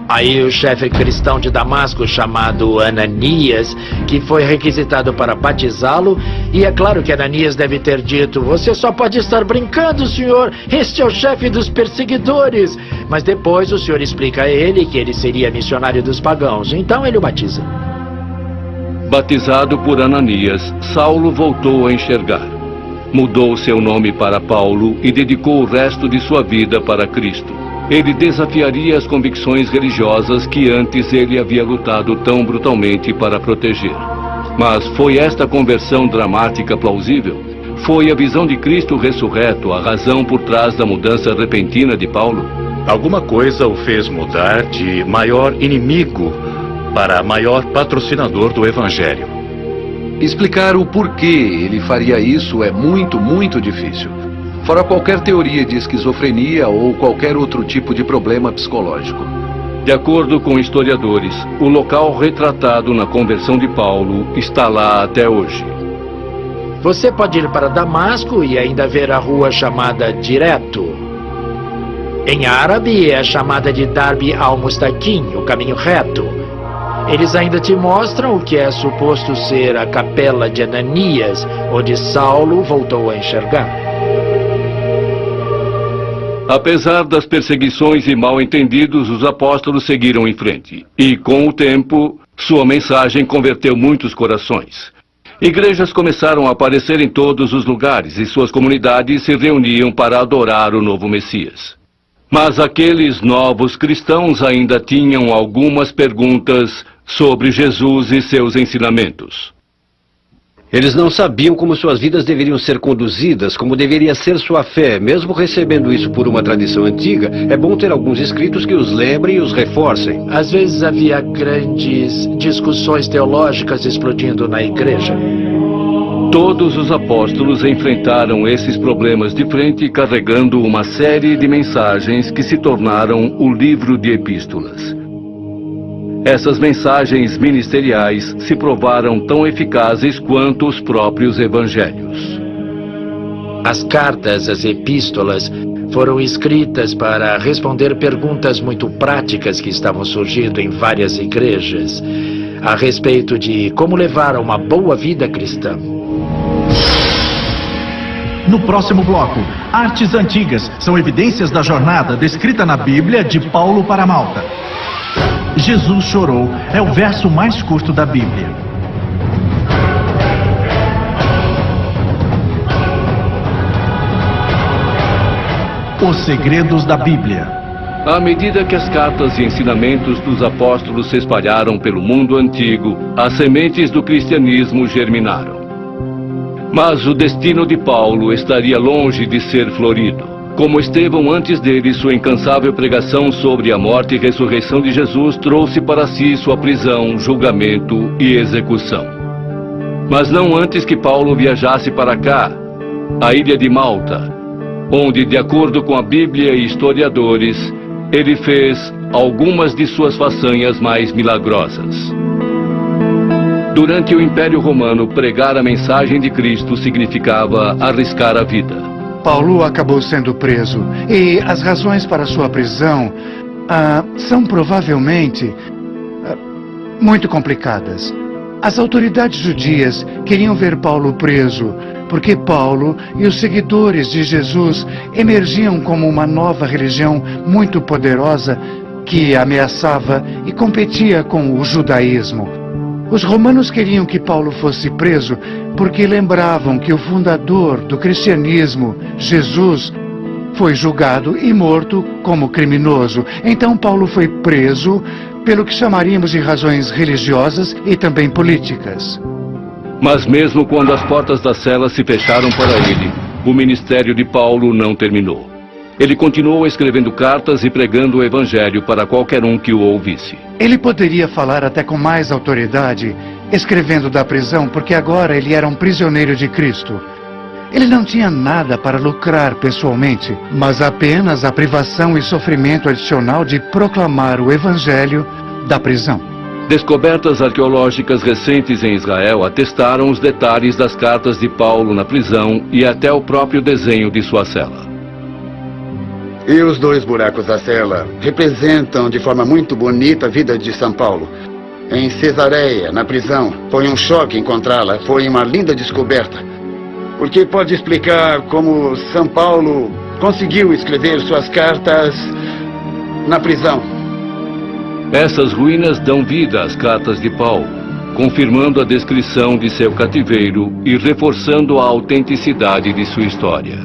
Speaker 13: Aí o chefe cristão de Damasco, chamado Ananias, que foi requisitado para batizá-lo, e é claro que Ananias deve ter dito: você só pode estar brincando, senhor, este é o chefe dos perseguidores. Mas depois o senhor explica a ele que ele seria missionário dos pagãos, então ele o batiza.
Speaker 3: Batizado por Ananias, Saulo voltou a enxergar. Mudou seu nome para Paulo e dedicou o resto de sua vida para Cristo. Ele desafiaria as convicções religiosas que antes ele havia lutado tão brutalmente para proteger. Mas foi esta conversão dramática plausível? Foi a visão de Cristo ressurreto a razão por trás da mudança repentina de Paulo?
Speaker 6: Alguma coisa o fez mudar de maior inimigo para maior patrocinador do Evangelho.
Speaker 12: Explicar o porquê ele faria isso é muito difícil. Fora qualquer teoria de esquizofrenia ou qualquer outro tipo de problema psicológico.
Speaker 3: De acordo com historiadores, o local retratado na conversão de Paulo está lá até hoje.
Speaker 13: Você pode ir para Damasco e ainda ver a rua chamada Direto. Em árabe é chamada de Darbi al-Mustaqim, o caminho reto. Eles ainda te mostram o que é suposto ser a capela de Ananias, onde Saulo voltou a enxergar.
Speaker 3: Apesar das perseguições e mal-entendidos, os apóstolos seguiram em frente. E, com o tempo, sua mensagem converteu muitos corações. Igrejas começaram a aparecer em todos os lugares e suas comunidades se reuniam para adorar o novo Messias. Mas aqueles novos cristãos ainda tinham algumas perguntas sobre Jesus e seus ensinamentos.
Speaker 7: Eles não sabiam como suas vidas deveriam ser conduzidas, como deveria ser sua fé. Mesmo recebendo isso por uma tradição antiga, é bom ter alguns escritos que os lembrem e os reforcem.
Speaker 13: Às vezes havia grandes discussões teológicas explodindo na igreja.
Speaker 3: Todos os apóstolos enfrentaram esses problemas de frente, carregando uma série de mensagens que se tornaram o livro de epístolas. Essas mensagens ministeriais se provaram tão eficazes quanto os próprios evangelhos.
Speaker 13: As cartas, as epístolas, foram escritas para responder perguntas muito práticas que estavam surgindo em várias igrejas a respeito de como levar uma boa vida cristã.
Speaker 2: No próximo bloco, artes antigas são evidências da jornada descrita na Bíblia de Paulo para Malta. Jesus chorou é o verso mais curto da Bíblia. Os segredos da Bíblia.
Speaker 3: À medida que as cartas e ensinamentos dos apóstolos se espalharam pelo mundo antigo, as sementes do cristianismo germinaram. Mas o destino de Paulo estaria longe de ser florido. Como Estevão antes dele, sua incansável pregação sobre a morte e ressurreição de Jesus trouxe para si sua prisão, julgamento e execução. Mas não antes que Paulo viajasse para cá, a ilha de Malta, onde, de acordo com a Bíblia e historiadores, ele fez algumas de suas façanhas mais milagrosas. Durante o Império Romano, pregar a mensagem de Cristo significava arriscar a vida.
Speaker 10: Paulo acabou sendo preso e as razões para sua prisão são provavelmente muito complicadas. As autoridades judias queriam ver Paulo preso porque Paulo e os seguidores de Jesus emergiam como uma nova religião muito poderosa que ameaçava e competia com o judaísmo. Os romanos queriam que Paulo fosse preso porque lembravam que o fundador do cristianismo, Jesus, foi julgado e morto como criminoso. Então Paulo foi preso pelo que chamaríamos de razões religiosas e também políticas.
Speaker 3: Mas mesmo quando as portas da cela se fecharam para ele, o ministério de Paulo não terminou. Ele continuou escrevendo cartas e pregando o evangelho para qualquer um que o ouvisse.
Speaker 10: Ele poderia falar até com mais autoridade, escrevendo da prisão, porque agora ele era um prisioneiro de Cristo. Ele não tinha nada para lucrar pessoalmente, mas apenas a privação e sofrimento adicional de proclamar o evangelho da prisão.
Speaker 3: Descobertas arqueológicas recentes em Israel atestaram os detalhes das cartas de Paulo na prisão e até o próprio desenho de sua cela.
Speaker 15: E os 2 buracos da cela representam de forma muito bonita a vida de São Paulo. Em Cesareia, na prisão, foi um choque encontrá-la, foi uma linda descoberta. Porque pode explicar como São Paulo conseguiu escrever suas cartas na prisão.
Speaker 3: Essas ruínas dão vida às cartas de Paulo, confirmando a descrição de seu cativeiro e reforçando a autenticidade de sua história.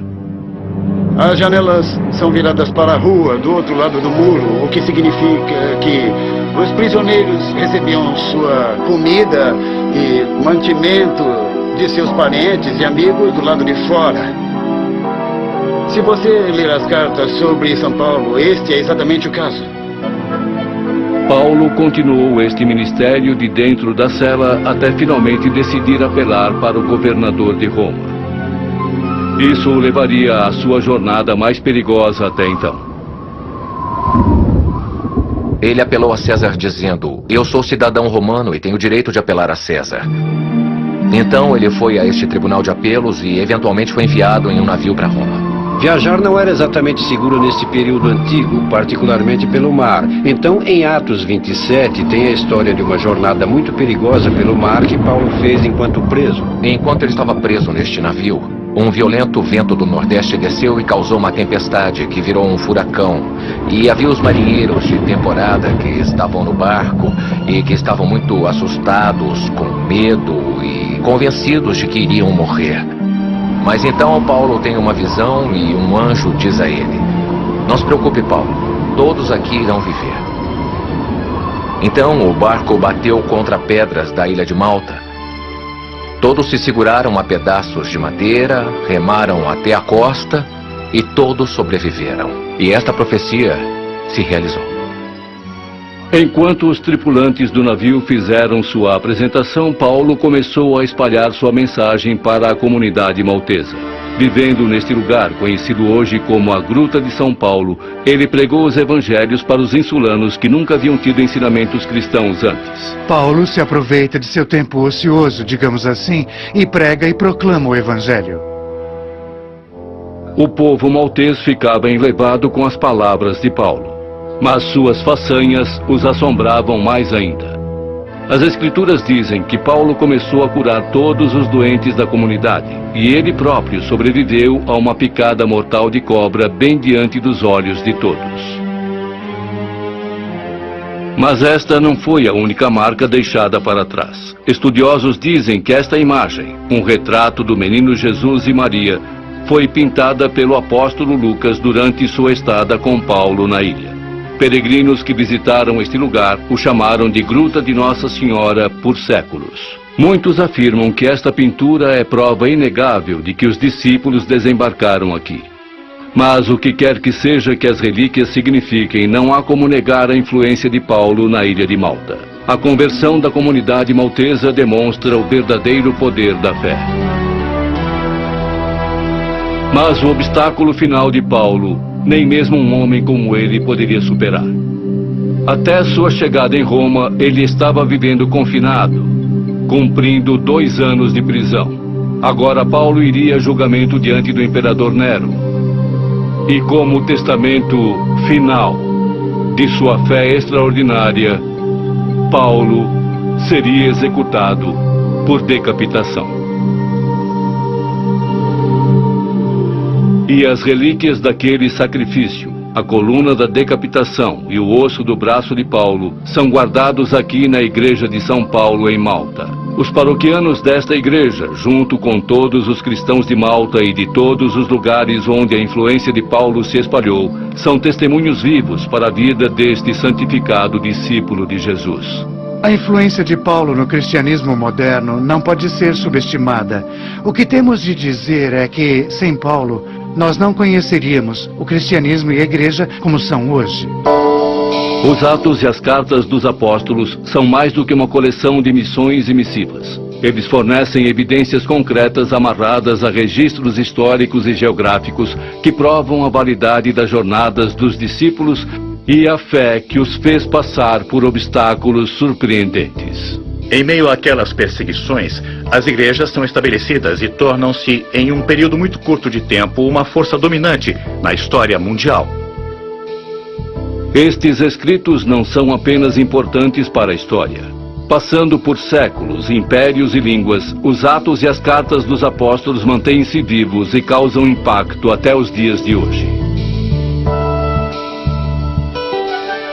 Speaker 15: As janelas são viradas para a rua, do outro lado do muro, o que significa que os prisioneiros recebiam sua comida e mantimento de seus parentes e amigos do lado de fora. Se você ler as cartas sobre São Paulo, este é exatamente o caso.
Speaker 3: Paulo continuou este ministério de dentro da cela até finalmente decidir apelar para o governador de Roma. Isso o levaria à sua jornada mais perigosa até então.
Speaker 17: Ele apelou a César dizendo: "Eu sou cidadão romano e tenho direito de apelar a César." Então ele foi a este tribunal de apelos e eventualmente foi enviado em um navio para Roma.
Speaker 7: Viajar não era exatamente seguro nesse período antigo, particularmente pelo mar. Então, em Atos 27, tem a história de uma jornada muito perigosa pelo mar que Paulo fez enquanto preso.
Speaker 17: Enquanto ele estava preso neste navio, um violento vento do Nordeste desceu e causou uma tempestade que virou um furacão. E havia os marinheiros de temporada que estavam no barco e que estavam muito assustados, com medo e convencidos de que iriam morrer. Mas então Paulo tem uma visão e um anjo diz a ele: "Não se preocupe, Paulo, todos aqui irão viver." Então o barco bateu contra pedras da ilha de Malta. Todos se seguraram a pedaços de madeira, remaram até a costa e todos sobreviveram. E esta profecia se realizou.
Speaker 3: Enquanto os tripulantes do navio fizeram sua apresentação, Paulo começou a espalhar sua mensagem para a comunidade maltesa. Vivendo neste lugar, conhecido hoje como a Gruta de São Paulo, ele pregou os evangelhos para os insulanos que nunca haviam tido ensinamentos cristãos antes.
Speaker 10: Paulo se aproveita de seu tempo ocioso, digamos assim, e prega e proclama o evangelho.
Speaker 3: O povo maltês ficava enlevado com as palavras de Paulo. Mas suas façanhas os assombravam mais ainda. As Escrituras dizem que Paulo começou a curar todos os doentes da comunidade, e ele próprio sobreviveu a uma picada mortal de cobra bem diante dos olhos de todos. Mas esta não foi a única marca deixada para trás. Estudiosos dizem que esta imagem, um retrato do menino Jesus e Maria, foi pintada pelo apóstolo Lucas durante sua estada com Paulo na ilha. Peregrinos que visitaram este lugar o chamaram de Gruta de Nossa Senhora por séculos. Muitos afirmam que esta pintura é prova inegável de que os discípulos desembarcaram aqui. Mas o que quer que seja que as relíquias signifiquem, não há como negar a influência de Paulo na ilha de Malta. A conversão da comunidade maltesa demonstra o verdadeiro poder da fé. Mas o obstáculo final de Paulo, nem mesmo um homem como ele poderia superar. Até sua chegada em Roma, ele estava vivendo confinado, cumprindo 2 anos de prisão. Agora Paulo iria a julgamento diante do imperador Nero. E como testamento final de sua fé extraordinária, Paulo seria executado por decapitação. E as relíquias daquele sacrifício, a coluna da decapitação e o osso do braço de Paulo, são guardados aqui na igreja de São Paulo, em Malta. Os paroquianos desta igreja, junto com todos os cristãos de Malta e de todos os lugares onde a influência de Paulo se espalhou, são testemunhos vivos para a vida deste santificado discípulo de Jesus.
Speaker 10: A influência de Paulo no cristianismo moderno não pode ser subestimada. O que temos de dizer é que, sem Paulo, nós não conheceríamos o cristianismo e a igreja como são hoje.
Speaker 3: Os Atos e as Cartas dos Apóstolos são mais do que uma coleção de missões e missivas. Eles fornecem evidências concretas amarradas a registros históricos e geográficos que provam a validade das jornadas dos discípulos e a fé que os fez passar por obstáculos surpreendentes.
Speaker 6: Em meio àquelas perseguições, as igrejas são estabelecidas e tornam-se, em um período muito curto de tempo, uma força dominante na história mundial.
Speaker 3: Estes escritos não são apenas importantes para a história. Passando por séculos, impérios e línguas, os Atos e as Cartas dos Apóstolos mantêm-se vivos e causam impacto até os dias de hoje.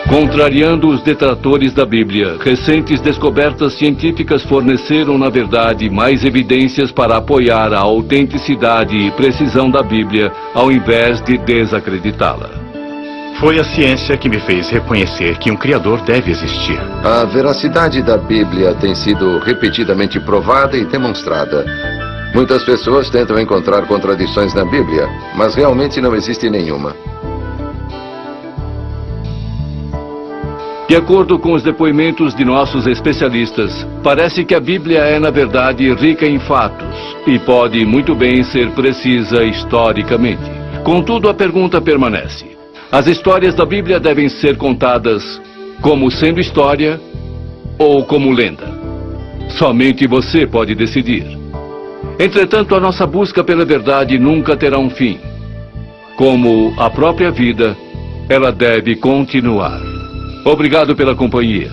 Speaker 3: Contrariando os detratores da Bíblia, recentes descobertas científicas forneceram, na verdade, mais evidências para apoiar a autenticidade e precisão da Bíblia, ao invés de desacreditá-la.
Speaker 6: Foi a ciência que me fez reconhecer que um Criador deve existir.
Speaker 16: A veracidade da Bíblia tem sido repetidamente provada e demonstrada. Muitas pessoas tentam encontrar contradições na Bíblia, mas realmente não existe nenhuma.
Speaker 3: De acordo com os depoimentos de nossos especialistas, parece que a Bíblia é, na verdade, rica em fatos e pode muito bem ser precisa historicamente. Contudo, a pergunta permanece. As histórias da Bíblia devem ser contadas como sendo história ou como lenda? Somente você pode decidir. Entretanto, a nossa busca pela verdade nunca terá um fim. Como a própria vida, ela deve continuar. Obrigado pela companhia.